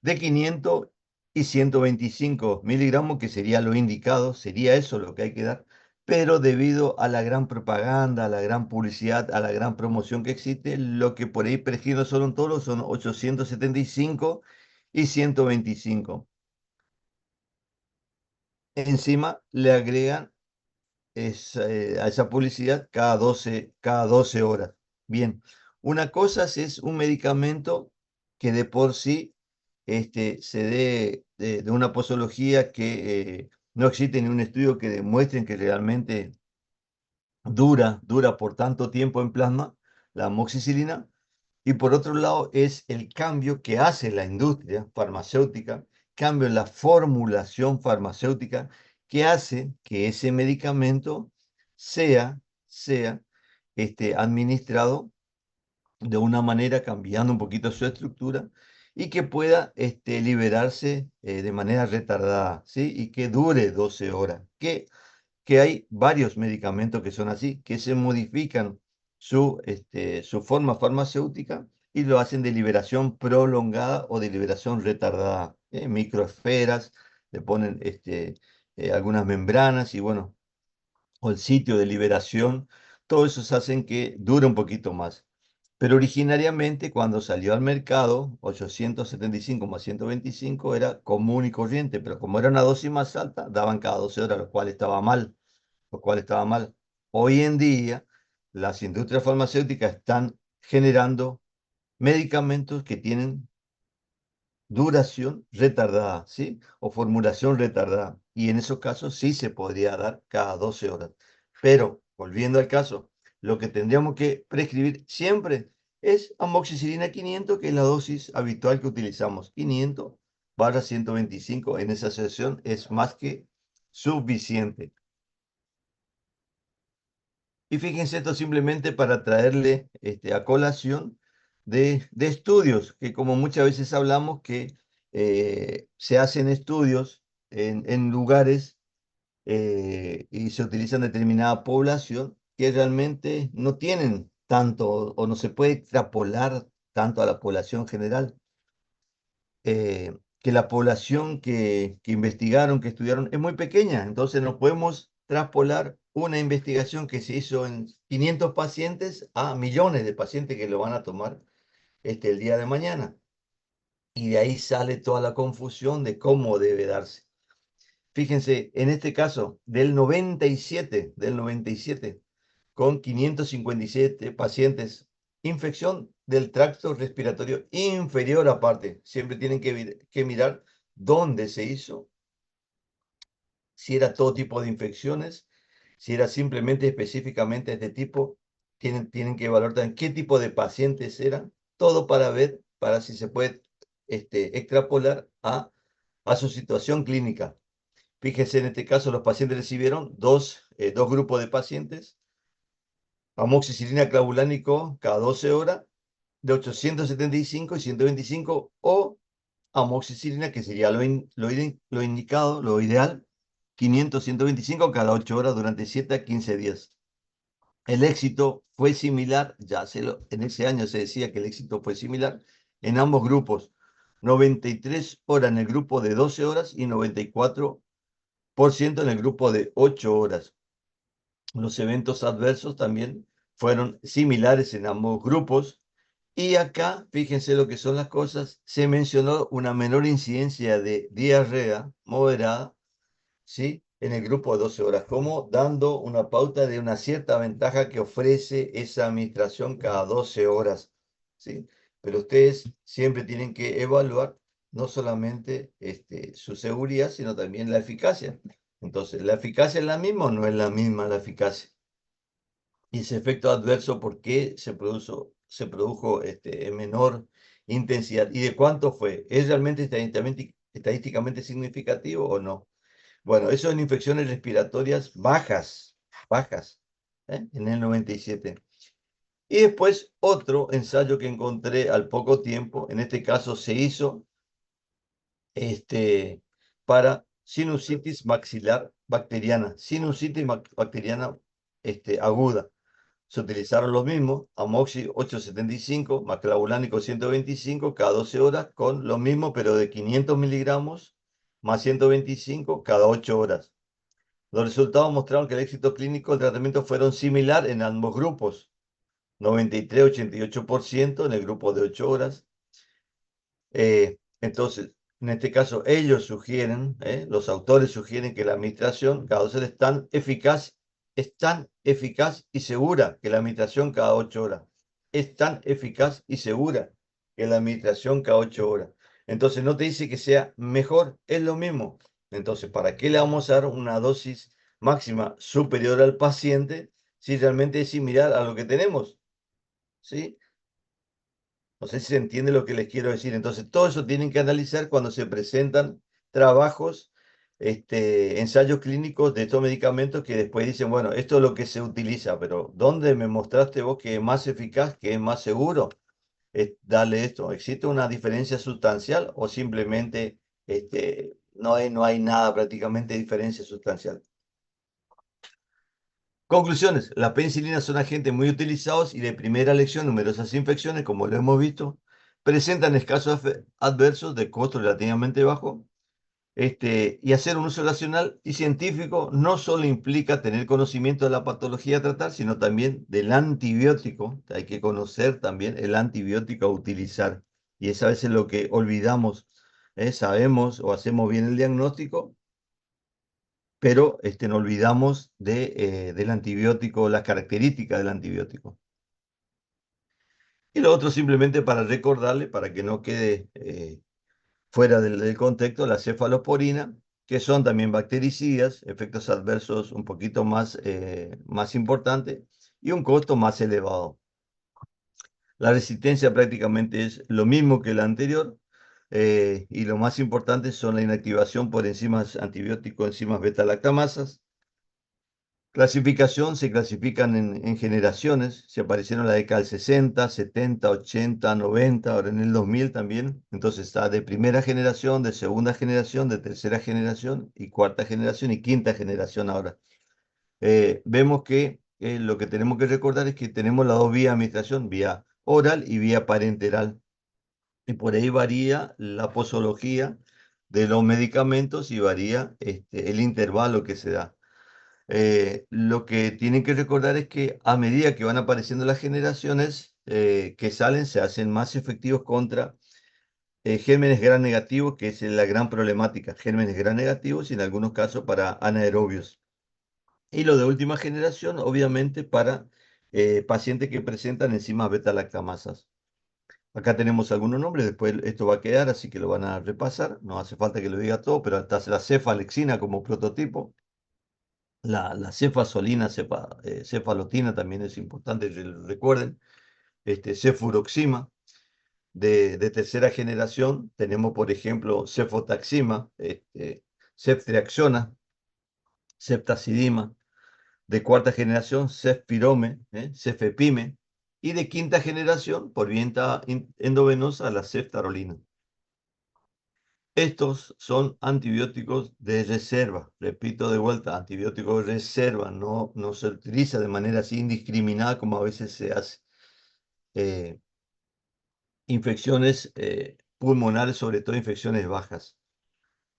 De 500 y 125 miligramos, que sería lo indicado, sería eso lo que hay que dar, pero debido a la gran propaganda, a la gran publicidad, a la gran promoción que existe, lo que por ahí prescriben son todos son 875 y 125. Encima le agregan a esa publicidad cada doce horas. Bien, una cosa es un medicamento que de por sí se dé de una posología que no existe ni un estudio que demuestren que realmente dura por tanto tiempo en plasma, la amoxicilina. Y por otro lado es el cambio que hace la industria farmacéutica, cambio en la formulación farmacéutica, que hace que ese medicamento sea administrado de una manera cambiando un poquito su estructura y que pueda liberarse de manera retardada, ¿sí? Y que dure 12 horas. Que hay varios medicamentos que son así, que se modifican su forma farmacéutica y lo hacen de liberación prolongada o de liberación retardada. Microesferas, le ponen algunas membranas y bueno, o el sitio de liberación, todo eso hacen que dure un poquito más. Pero originariamente cuando salió al mercado, 875 más 125 era común y corriente, pero como era una dosis más alta, daban cada 12 horas, lo cual estaba mal. Hoy en día, las industrias farmacéuticas están generando medicamentos que tienen duración retardada, ¿sí? O formulación retardada. Y en esos casos sí se podría dar cada 12 horas. Pero, volviendo al caso, lo que tendríamos que prescribir siempre es amoxicilina 500, que es la dosis habitual que utilizamos. 500 barra 125 en esa sesión es más que suficiente. Y fíjense esto simplemente para traerle a colación de estudios, que como muchas veces hablamos que se hacen estudios en lugares y se utilizan determinada población que realmente no tienen tanto o no se puede extrapolar tanto a la población general, que la población que investigaron, que estudiaron, es muy pequeña. Entonces no podemos traspolar una investigación que se hizo en 500 pacientes a millones de pacientes que lo van a tomar el día de mañana. Y de ahí sale toda la confusión de cómo debe darse. Fíjense, en este caso, del 97, con 557 pacientes, infección del tracto respiratorio inferior aparte. Siempre tienen que mirar dónde se hizo, si era todo tipo de infecciones, si era simplemente específicamente este tipo. Tienen que evaluar también qué tipo de pacientes eran, todo para ver, para si se puede extrapolar a su situación clínica. Fíjense, en este caso los pacientes recibieron dos grupos de pacientes, amoxicilina clavulánico cada 12 horas, de 875 y 125, o amoxicilina, que sería lo indicado, lo ideal, 500, 125 cada 8 horas durante 7 a 15 días. El éxito fue similar, en ese año se decía que el éxito fue similar en ambos grupos, 93 horas en el grupo de 12 horas y 94% en el grupo de 8 horas. Los eventos adversos también fueron similares en ambos grupos. Y acá, fíjense lo que son las cosas, se mencionó una menor incidencia de diarrea moderada, ¿sí? En el grupo de 12 horas, como dando una pauta de una cierta ventaja que ofrece esa administración cada 12 horas, ¿sí? Pero ustedes siempre tienen que evaluar no solamente su seguridad, sino también la eficacia. Entonces, ¿la eficacia es la misma o no es la misma la eficacia? Y ese efecto adverso, ¿por qué se produjo en menor intensidad? ¿Y de cuánto fue? ¿Es realmente estadísticamente significativo o no? Bueno, eso en infecciones respiratorias bajas, bajas, en el 97. Y después otro ensayo que encontré al poco tiempo, en este caso se hizo para sinusitis maxilar bacteriana, sinusitis bacteriana aguda. Se utilizaron los mismos, amoxi 875, maclabulánico 125 cada 12 horas, con lo mismo, pero de 500 miligramos más 125 cada 8 horas. Los resultados mostraron que el éxito clínico del tratamiento fueron similar en ambos grupos, 93-88% en el grupo de 8 horas. Entonces, en este caso, ellos sugieren, los autores sugieren que la administración cada 12 horas es tan eficaz y segura que la administración cada 8 horas. Es tan eficaz y segura que la administración cada 8 horas. Entonces, no te dice que sea mejor, es lo mismo. Entonces, ¿para qué le vamos a dar una dosis máxima superior al paciente si realmente es similar a lo que tenemos? ¿Sí? No sé si se entiende lo que les quiero decir. Entonces, todo eso tienen que analizar cuando se presentan trabajos, ensayos clínicos de estos medicamentos que después dicen, bueno, esto es lo que se utiliza, pero ¿dónde me mostraste vos que es más eficaz, que es más seguro? Darle esto. ¿Existe una diferencia sustancial o simplemente no hay nada, prácticamente diferencia sustancial? Conclusiones. Las penicilinas son agentes muy utilizados y de primera elección. Numerosas infecciones, como lo hemos visto, presentan escasos adversos de costo relativamente bajo. Y hacer un uso racional y científico no solo implica tener conocimiento de la patología a tratar, sino también del antibiótico. Hay que conocer también el antibiótico a utilizar. Y es a veces lo que olvidamos. Sabemos o hacemos bien el diagnóstico, pero no olvidamos del antibiótico, las características del antibiótico. Y lo otro simplemente para recordarle, para que no quede fuera del contexto, la cefalosporina, que son también bactericidas, efectos adversos un poquito más importantes y un costo más elevado. La resistencia prácticamente es lo mismo que la anterior, y lo más importante son la inactivación por enzimas antibióticos, enzimas beta-lactamasas. Clasificación, se clasifican en generaciones, se aparecieron en la década del 60, 70, 80, 90, ahora en el 2000 también. Entonces está de primera generación, de segunda generación, de tercera generación y cuarta generación y quinta generación ahora. Vemos que lo que tenemos que recordar es que tenemos las dos vías de administración, vía oral y vía parenteral. Y por ahí varía la posología de los medicamentos y varía el intervalo que se da. Lo que tienen que recordar es que a medida que van apareciendo las generaciones que salen, se hacen más efectivos contra gérmenes gram negativos, que es la gran problemática, gérmenes gram negativos y en algunos casos para anaerobios. Y lo de última generación, obviamente, para pacientes que presentan enzimas beta-lactamasas. Acá tenemos algunos nombres, después esto va a quedar, así que lo van a repasar. No hace falta que lo diga todo, pero hasta la cefalexina como prototipo. La cefazolina, cefalotina también es importante que lo recuerden. Cefuroxima de tercera generación. Tenemos, por ejemplo, cefotaxima, ceftriaxona, ceftazidima. De cuarta generación, cefpirome, cefepime. Y de quinta generación, por vía endovenosa, la ceftarolina. Estos son antibióticos de reserva, repito de vuelta, antibióticos de reserva, no se utiliza de manera así indiscriminada como a veces se hace. Eh, Infecciones pulmonares, sobre todo infecciones bajas.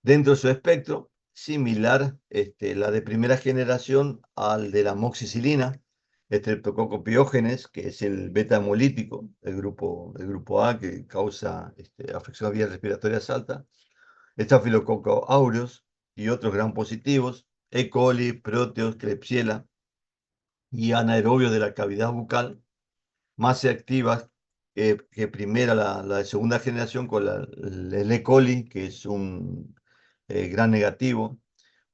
Dentro de su espectro, similar la de primera generación al de la amoxicilina, Streptococcus pyogenes, que es el beta hemolítico, el grupo A, que causa afección a vías respiratorias altas, Staphylococcus aureus y otros gram positivos, E. coli, Proteus, Klebsiella y anaerobios de la cavidad bucal, más se activa que primera la de segunda generación con el E. coli, que es un gran negativo.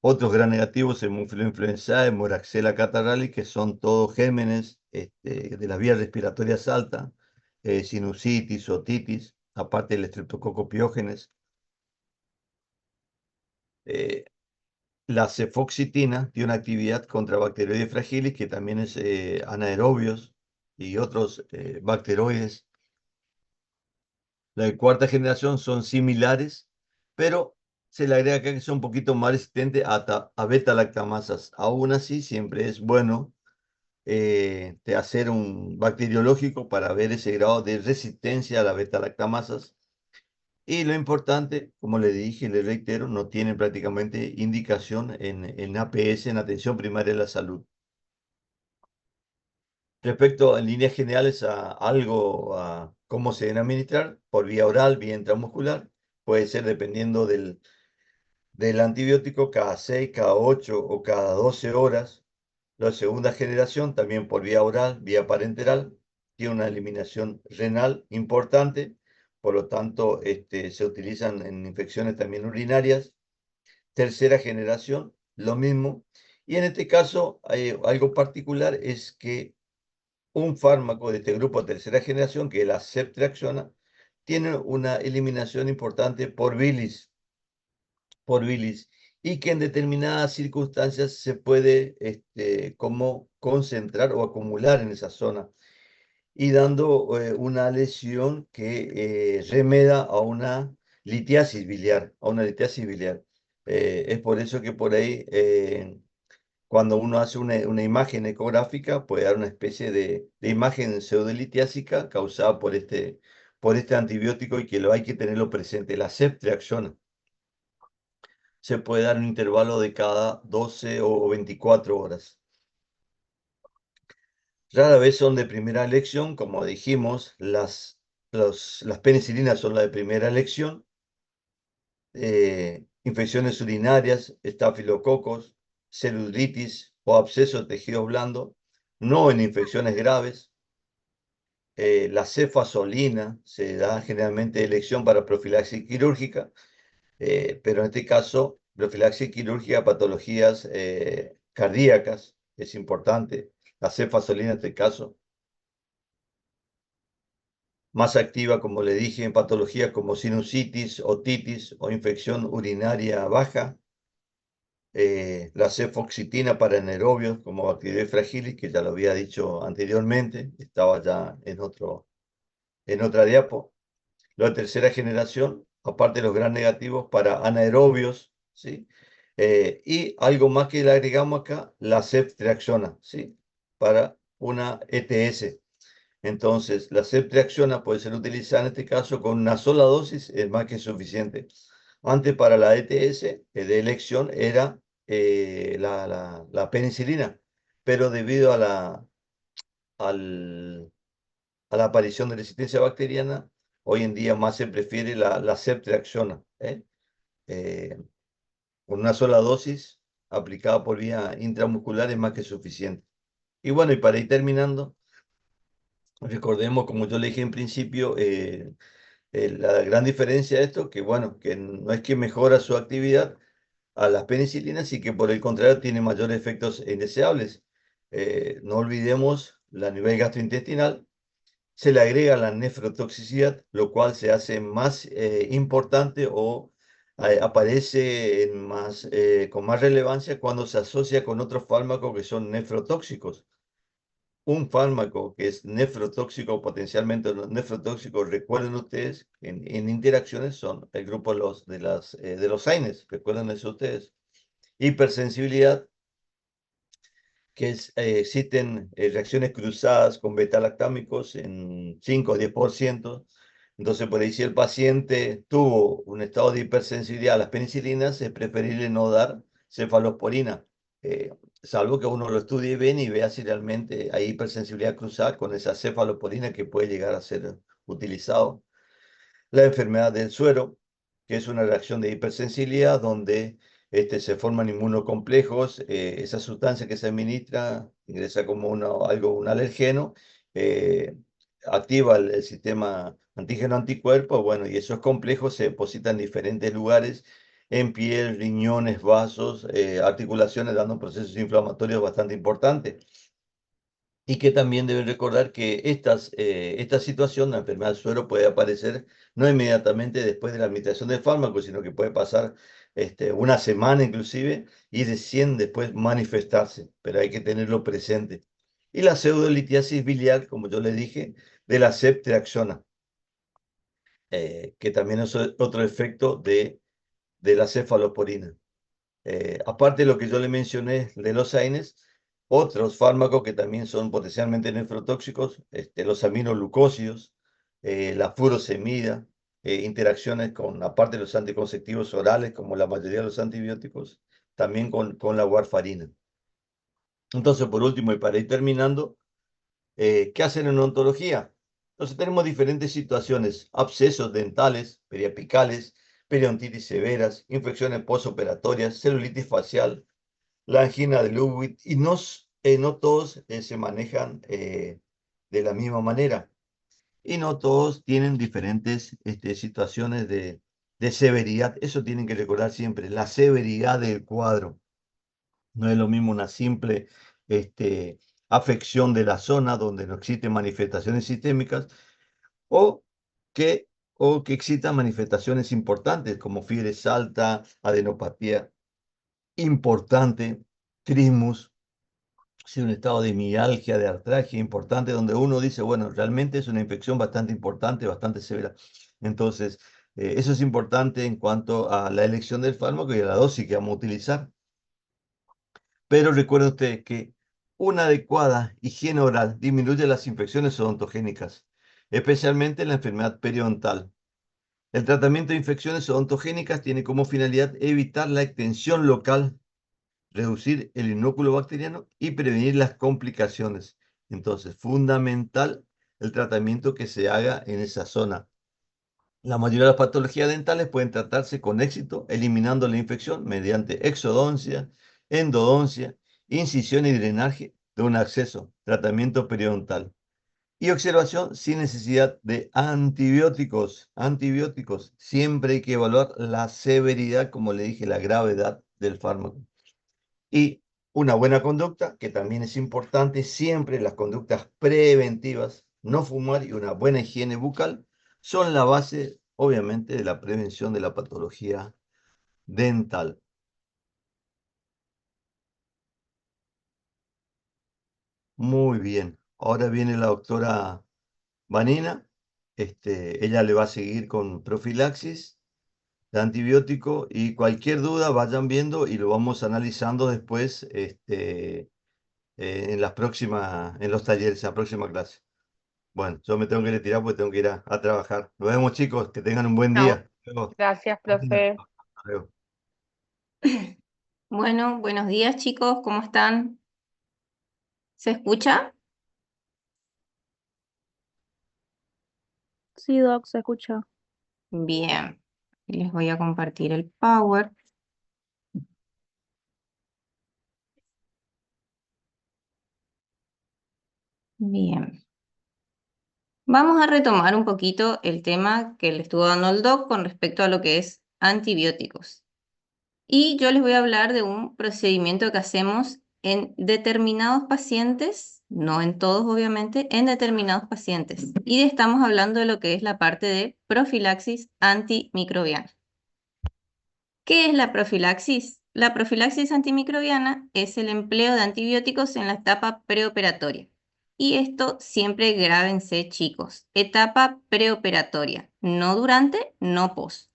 Otros gran negativos, Haemophilus influenzae, Moraxella catarrhalis, que son todos gérmenes de las vías respiratorias altas, sinusitis, otitis, aparte del Streptococcus pyogenes. Eh, la cefoxitina tiene una actividad contra Bacteroides fragilis, que también es anaerobios y otros bacteroides. La de cuarta generación son similares, pero se le agrega acá que son un poquito más resistentes a beta-lactamasas. Aún así, siempre es bueno de hacer un bacteriológico para ver ese grado de resistencia a la beta-lactamasas. Y lo importante, como le dije y le reitero, no tienen prácticamente indicación en APS, en atención primaria de la salud. Respecto en líneas generales a cómo se deben administrar, por vía oral, vía intramuscular, puede ser dependiendo del antibiótico cada 6, cada 8 o cada 12 horas. La segunda generación, también por vía oral, vía parenteral, tiene una eliminación renal importante, por lo tanto se utilizan en infecciones también urinarias. Tercera generación, lo mismo. Y en este caso, algo particular es que un fármaco de este grupo de tercera generación, que es la ceftriaxona, tiene una eliminación importante por bilis, y que en determinadas circunstancias se puede como concentrar o acumular en esa zona y dando una lesión que remeda a una litiasis biliar. Es por eso que por ahí cuando uno hace una imagen ecográfica puede dar una especie de imagen pseudolitiásica causada por este antibiótico y que hay que tenerlo presente, la ceftriaxona. Se puede dar un intervalo de cada 12 o 24 horas. Rara vez son de primera elección, como dijimos, las penicilinas son la de primera elección. Infecciones urinarias, estafilococos, celulitis o absceso de tejido blando, no en infecciones graves. La cefazolina se da generalmente elección para profilaxis quirúrgica, pero en este caso, profilaxis quirúrgica, patologías cardíacas, es importante. La cefazolina en este caso, más activa, como le dije, en patologías como sinusitis, otitis o infección urinaria baja. La cefoxitina para anaerobios como Bacteroides fragilis, que ya lo había dicho anteriormente, estaba ya en otra diapo. La tercera generación, aparte de los gran negativos, para anaerobios, ¿sí? Y algo más que le agregamos acá, la ceftriaxona, ¿sí? Para una ETS. Entonces, la ceftriaxona puede ser utilizada en este caso con una sola dosis, es más que suficiente. Antes para la ETS de elección era la penicilina, pero debido al- a la aparición de resistencia bacteriana, hoy en día más se prefiere la ceftriaxona, ¿eh? Eh, con una sola dosis aplicada por vía intramuscular es más que suficiente. Y bueno, y para ir terminando, recordemos, como yo le dije en principio, la gran diferencia de esto, que bueno, que no es que mejora su actividad a las penicilinas y que por el contrario tiene mayores efectos indeseables. No olvidemos la nivel gastrointestinal, se le agrega la nefrotoxicidad, lo cual se hace más importante o aparece con más relevancia cuando se asocia con otros fármacos que son nefrotóxicos. Un fármaco que es nefrotóxico, potencialmente nefrotóxico, recuerden ustedes, en interacciones son el grupo de los AINES, recuerden eso ustedes. Hipersensibilidad, que existen reacciones cruzadas con beta-lactámicos en 5 o 10%. Entonces, por ahí, si el paciente tuvo un estado de hipersensibilidad a las penicilinas, es preferible no dar cefalosporina. salvo que uno lo estudie bien y vea si realmente hay hipersensibilidad cruzada con esa cefalosporina que puede llegar a ser utilizado. La enfermedad del suero, que es una reacción de hipersensibilidad donde se forman inmunocomplejos, esa sustancia que se administra ingresa como un alergeno, eh, activa el sistema antígeno-anticuerpo, bueno, y esos complejos se depositan en diferentes lugares, en piel, riñones, vasos, articulaciones, dando procesos inflamatorios bastante importantes. Y que también deben recordar que esta situación, la enfermedad del suero, puede aparecer no inmediatamente después de la administración del fármaco, sino que puede pasar una semana inclusive y recién después manifestarse, pero hay que tenerlo presente. Y la pseudolitiasis biliar, como yo le dije, de la ceftriaxona, que también es otro efecto de la cefalosporina. Aparte de lo que yo le mencioné de los AINES, otros fármacos que también son potencialmente nefrotóxicos, los aminoglucósidos, la furosemida, interacciones con, aparte de los anticonceptivos orales, como la mayoría de los antibióticos, también con la warfarina. Entonces, por último, y para ir terminando, ¿qué hacen en odontología? Entonces tenemos diferentes situaciones, abscesos dentales, periapicales, periodontitis severas, infecciones postoperatorias, celulitis facial, la angina de Lewy, y no todos se manejan de la misma manera, y no todos tienen diferentes situaciones de severidad. Eso tienen que recordar siempre, la severidad del cuadro. No es lo mismo una simple este, afección de la zona donde no existen manifestaciones sistémicas o que, o que existan manifestaciones importantes como fiebre alta, adenopatía importante, trismus, sí, un estado de mialgia, de artralgia importante, donde uno dice, bueno, realmente es una infección bastante importante, bastante severa. Entonces, eso es importante en cuanto a la elección del fármaco y a la dosis que vamos a utilizar. Pero recuerden ustedes que una adecuada higiene oral disminuye las infecciones odontogénicas, especialmente la enfermedad periodontal. El tratamiento de infecciones odontogénicas tiene como finalidad evitar la extensión local, reducir el inóculo bacteriano y prevenir las complicaciones. Entonces, fundamental el tratamiento que se haga en esa zona. La mayoría de las patologías dentales pueden tratarse con éxito eliminando la infección mediante exodoncia, endodoncia, incisión y drenaje de un acceso, tratamiento periodontal y observación sin necesidad de antibióticos. Antibióticos. Siempre hay que evaluar la severidad, como le dije, la gravedad del fármaco. Y una buena conducta, que también es importante, siempre las conductas preventivas, no fumar y una buena higiene bucal, son la base, obviamente, de la prevención de la patología dental. Muy bien. Ahora viene la doctora Vanina. Ella le va a seguir con profilaxis de antibiótico y cualquier duda vayan viendo y lo vamos analizando después en los talleres, en la próxima clase. Bueno, yo me tengo que retirar porque tengo que ir a trabajar. Nos vemos, chicos. Que tengan un buen No, día. Hasta luego. gracias, profe. Hasta luego. Bueno, buenos días chicos, ¿cómo están? ¿Se escucha? Sí, Doc, se escucha. Bien, les voy a compartir el Power. Bien, vamos a retomar un poquito el tema que le estuvo dando el doc con respecto a lo que es antibióticos. Y yo les voy a hablar de un procedimiento que hacemos en determinados pacientes, no en todos obviamente, en determinados pacientes. Y estamos hablando de lo que es la parte de profilaxis antimicrobiana. ¿Qué es la profilaxis? La profilaxis antimicrobiana es el empleo de antibióticos en la etapa preoperatoria. Y esto siempre grábense, chicos. Etapa preoperatoria, no durante, no post.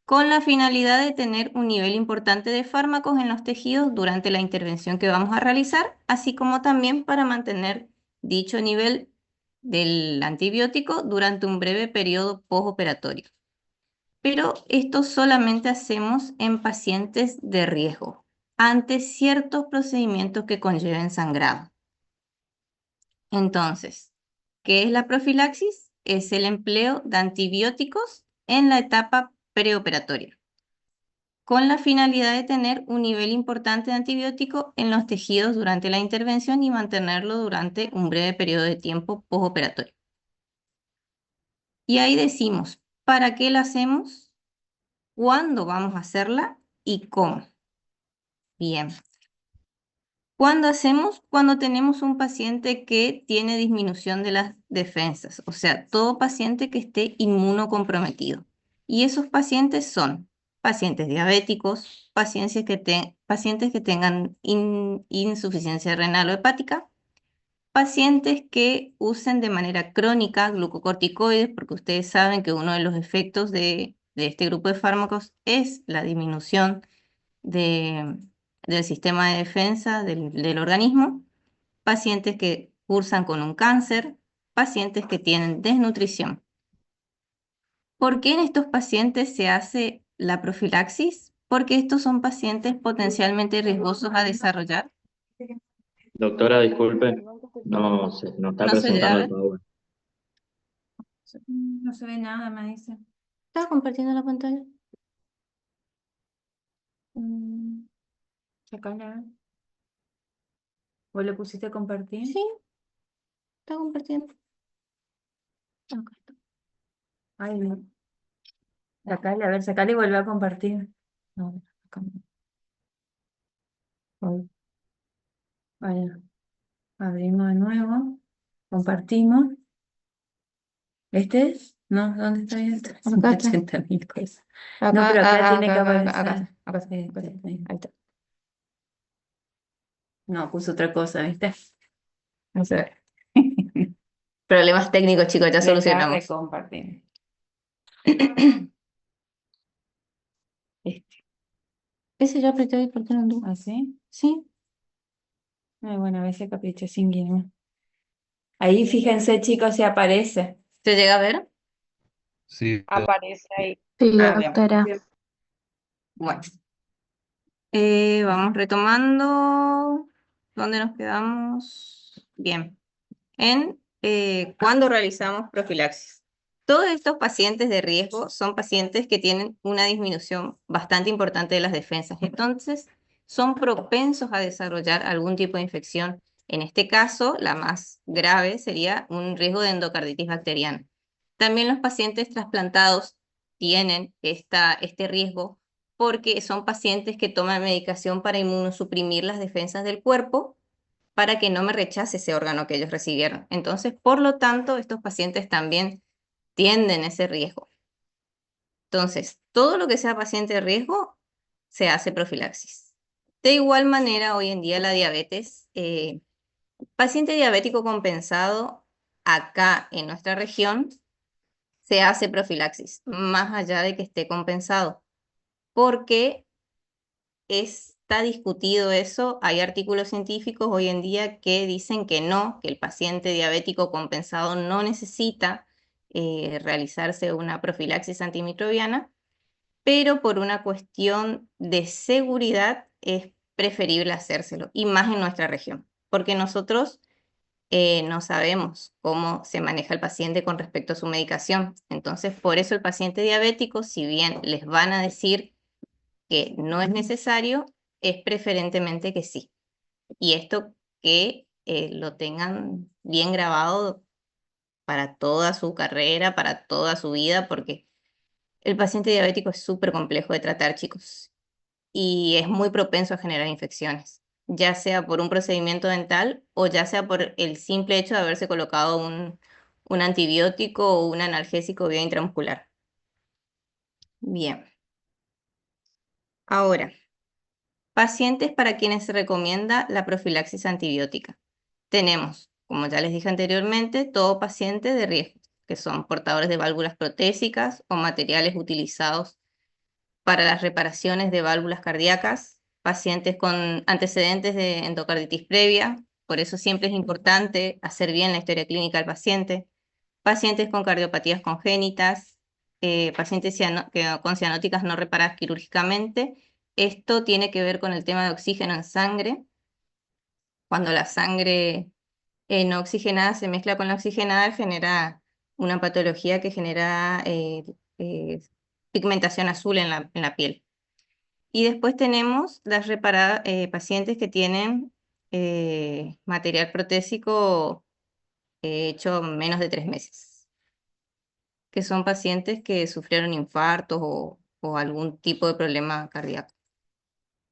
Con la finalidad de tener un nivel importante de fármacos en los tejidos durante la intervención que vamos a realizar, así como también para mantener dicho nivel del antibiótico durante un breve periodo postoperatorio. Pero esto solamente hacemos en pacientes de riesgo. ante ciertos procedimientos que conlleven sangrado. Entonces, ¿qué es la profilaxis? Es el empleo de antibióticos en la etapa preoperatoria, con la finalidad de tener un nivel importante de antibiótico en los tejidos durante la intervención y mantenerlo durante un breve periodo de tiempo postoperatorio. Y ahí decimos, ¿para qué la hacemos? ¿Cuándo vamos a hacerla? ¿Y cómo? Bien. ¿Cuándo hacemos? Cuando tenemos un paciente que tiene disminución de las defensas, o sea, todo paciente que esté inmunocomprometido. Y esos pacientes son pacientes diabéticos, pacientes que tengan insuficiencia renal o hepática, pacientes que usen de manera crónica glucocorticoides, porque ustedes saben que uno de los efectos de este grupo de fármacos es la disminución de, del sistema de defensa del organismo, pacientes que cursan con un cáncer, pacientes que tienen desnutrición. ¿Por qué en estos pacientes se hace la profilaxis? Porque estos son pacientes potencialmente riesgosos a desarrollar. Doctora, disculpe, no está No se presentando el llave. PowerPoint. No se ve nada, me dice. ¿Estás compartiendo la pantalla? Sacala. ¿Vos le pusiste a compartir? Sí, está compartiendo. Acá está. Ay, no. Sacale, a ver, sacale y vuelve a compartir. No, acá no. Ay. Vaya. Abrimos de nuevo. Compartimos. ¿Este es? No, ¿dónde está esto? Son Acá está. 80.000 cosas. Acá, No, pero acá tiene que acá aparecer. está, acá está. Ahí Ahí está. No, puso otra cosa, ¿viste? Vamos a ver. Problemas técnicos, chicos, ya Dejar solucionamos. de compartir. Este. Ese ya apreté ahí, ¿por qué no anduvo? ¿Así? Sí. Ay, bueno, a veces capricho sin guión. Ahí fíjense, chicos, si aparece. ¿Se llega a ver? Sí, Aparece ahí. Sí, Ah, bien. doctora. Bueno, vamos retomando. ¿Dónde nos quedamos? Bien. ¿Cuándo realizamos profilaxis? Todos estos pacientes de riesgo son pacientes que tienen una disminución bastante importante de las defensas. Entonces, son propensos a desarrollar algún tipo de infección. En este caso, la más grave sería un riesgo de endocarditis bacteriana. También los pacientes trasplantados tienen este riesgo porque son pacientes que toman medicación para inmunosuprimir las defensas del cuerpo para que no me rechace ese órgano que ellos recibieron. Entonces, por lo tanto, estos pacientes también tienden ese riesgo. Entonces, todo lo que sea paciente de riesgo, se hace profilaxis. De igual manera, hoy en día la diabetes, paciente diabético compensado, acá en nuestra región, se hace profilaxis, más allá de que esté compensado, porque está discutido eso. Hay artículos científicos hoy en día que dicen que no, que el paciente diabético compensado no necesita realizarse una profilaxis antimicrobiana, pero por una cuestión de seguridad es preferible hacérselo, y más en nuestra región, porque nosotros no sabemos cómo se maneja el paciente con respecto a su medicación. Entonces, por eso el paciente diabético, si bien les van a decir que no es necesario, es preferentemente que sí. Y esto que lo tengan bien grabado para toda su carrera, para toda su vida, porque el paciente diabético es súper complejo de tratar, chicos, y es muy propenso a generar infecciones, ya sea por un procedimiento dental o ya sea por el simple hecho de haberse colocado un antibiótico o un analgésico vía intramuscular. Bien. Ahora, pacientes para quienes se recomienda la profilaxis antibiótica. Tenemos, como ya les dije anteriormente, todo paciente de riesgo, que son portadores de válvulas protésicas o materiales utilizados para las reparaciones de válvulas cardíacas, pacientes con antecedentes de endocarditis previa, por eso siempre es importante hacer bien la historia clínica del paciente, pacientes con cardiopatías congénitas, pacientes con cianóticas no reparadas quirúrgicamente Esto tiene que ver con el tema de oxígeno en sangre. Cuando la sangre no oxigenada se mezcla con la oxigenada, genera una patología que genera eh, pigmentación azul en la piel. Y después tenemos las pacientes que tienen material protésico hecho menos de 3 meses, que son pacientes que sufrieron infartos o algún tipo de problema cardíaco.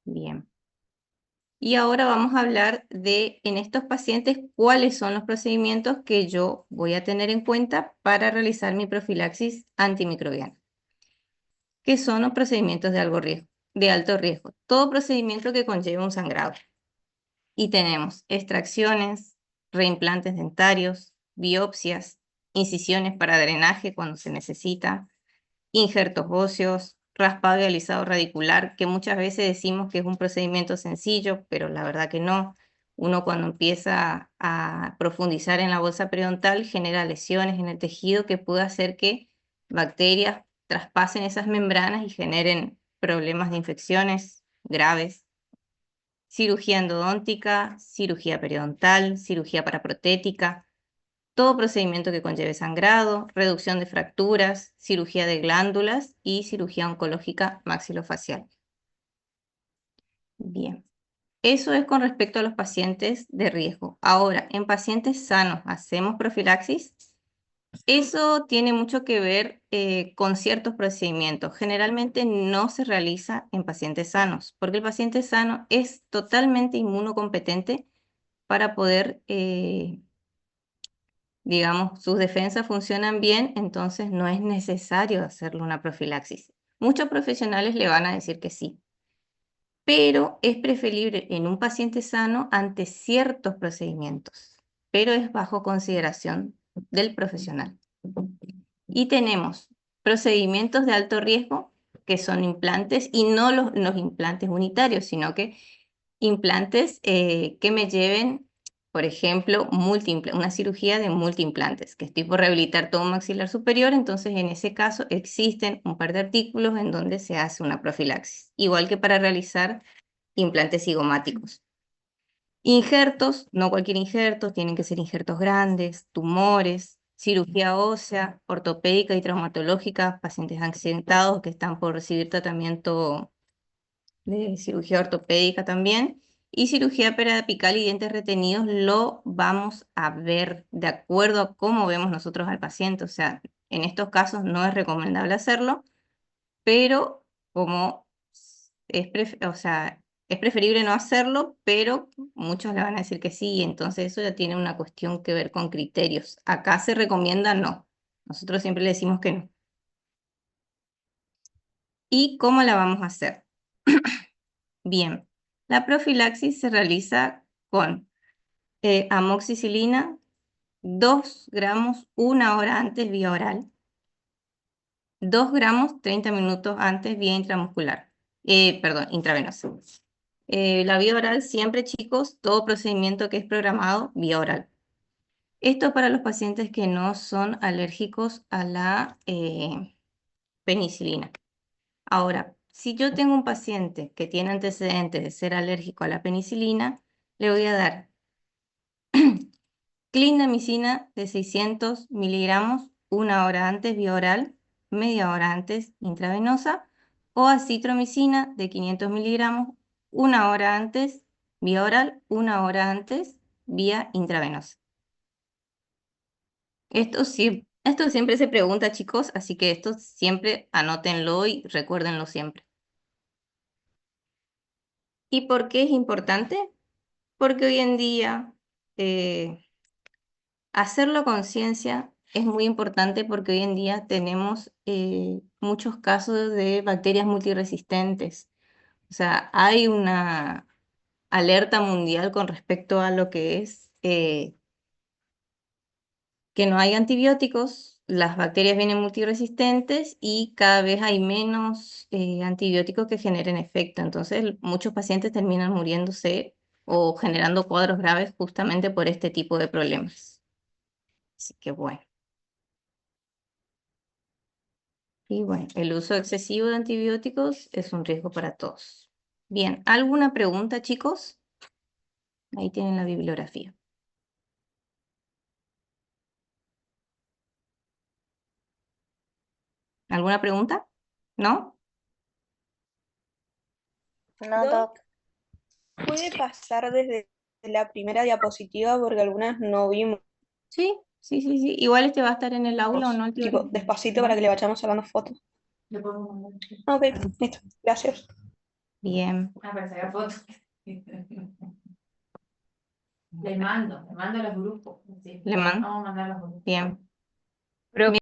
Bien. Y ahora vamos a hablar de, en estos pacientes, cuáles son los procedimientos que yo voy a tener en cuenta para realizar mi profilaxis antimicrobiana, que son los procedimientos de alto riesgo. Todo procedimiento que conlleve un sangrado. Y tenemos extracciones, reimplantes dentarios, biopsias, incisiones para drenaje cuando se necesita, injertos óseos, raspado y alisado radicular, que muchas veces decimos que es un procedimiento sencillo, pero la verdad que no. Uno cuando empieza a profundizar en la bolsa periodontal genera lesiones en el tejido que puede hacer que bacterias traspasen esas membranas y generen problemas de infecciones graves. Cirugía endodóntica, cirugía periodontal, cirugía paraprotética, todo procedimiento que conlleve sangrado, reducción de fracturas, cirugía de glándulas y cirugía oncológica maxilofacial. Bien, eso es con respecto a los pacientes de riesgo. Ahora, en pacientes sanos, ¿hacemos profilaxis? Eso tiene mucho que ver con ciertos procedimientos. Generalmente no se realiza en pacientes sanos, porque el paciente sano es totalmente inmunocompetente para poder, digamos, sus defensas funcionan bien, entonces no es necesario hacerle una profilaxis. Muchos profesionales le van a decir que sí, pero es preferible en un paciente sano ante ciertos procedimientos, pero es bajo consideración del profesional. Y tenemos procedimientos de alto riesgo, que son implantes, y no los implantes unitarios, sino que implantes que me lleven, por ejemplo, una cirugía de multiimplantes, que estoy por rehabilitar todo un maxilar superior, entonces en ese caso existen un par de artículos en donde se hace una profilaxis, igual que para realizar implantes cigomáticos. Injertos, no cualquier injerto, tienen que ser injertos grandes, tumores, cirugía ósea, ortopédica y traumatológica, pacientes accidentados que están por recibir tratamiento de cirugía ortopédica también, y cirugía periapical y dientes retenidos lo vamos a ver de acuerdo a cómo vemos nosotros al paciente. O sea, en estos casos no es recomendable hacerlo, pero como o sea, es preferible no hacerlo, pero muchos le van a decir que sí, y entonces eso ya tiene una cuestión que ver con criterios. Acá se recomienda no. Nosotros siempre le decimos que no. ¿Y cómo la vamos a hacer? Bien, la profilaxis se realiza con amoxicilina, 2 gramos 1 hora antes vía oral, 2 gramos 30 minutos antes vía intramuscular, perdón, intravenosa. La vía oral siempre, chicos, todo procedimiento que es programado vía oral. Esto para los pacientes que no son alérgicos a la penicilina. Ahora, si yo tengo un paciente que tiene antecedentes de ser alérgico a la penicilina, le voy a dar clindamicina de 600 miligramos 1 hora antes vía oral, media hora antes intravenosa, o acitromicina de 500 miligramos 1 hora antes vía oral, 1 hora antes vía intravenosa. Esto siempre se pregunta, chicos, así que esto siempre anótenlo y recuérdenlo siempre. ¿Y por qué es importante? Porque hoy en día hacerlo a conciencia es muy importante porque hoy en día tenemos muchos casos de bacterias multiresistentes. O sea, hay una alerta mundial con respecto a lo que es que no hay antibióticos, las bacterias vienen multiresistentes y cada vez hay menos antibióticos que generen efecto. Entonces, muchos pacientes terminan muriéndose o generando cuadros graves justamente por este tipo de problemas. Así que bueno. Y bueno, el uso excesivo de antibióticos es un riesgo para todos. Bien, ¿alguna pregunta, chicos? Ahí tienen la bibliografía. ¿Alguna pregunta? ¿No? No, Doc, ¿puede pasar desde la primera diapositiva porque algunas no vimos, Sí, sí, sí, sí. Igual este va a estar en el aula o no, el tipo, teórico. despacito para que le vayamos sacando fotos? Le podemos mandar. Ok, listo, gracias. Bien. Ah, para sacar fotos. Le mando a los grupos. Sí. Le mando. Vamos a mandar a los grupos. Bien. Profe,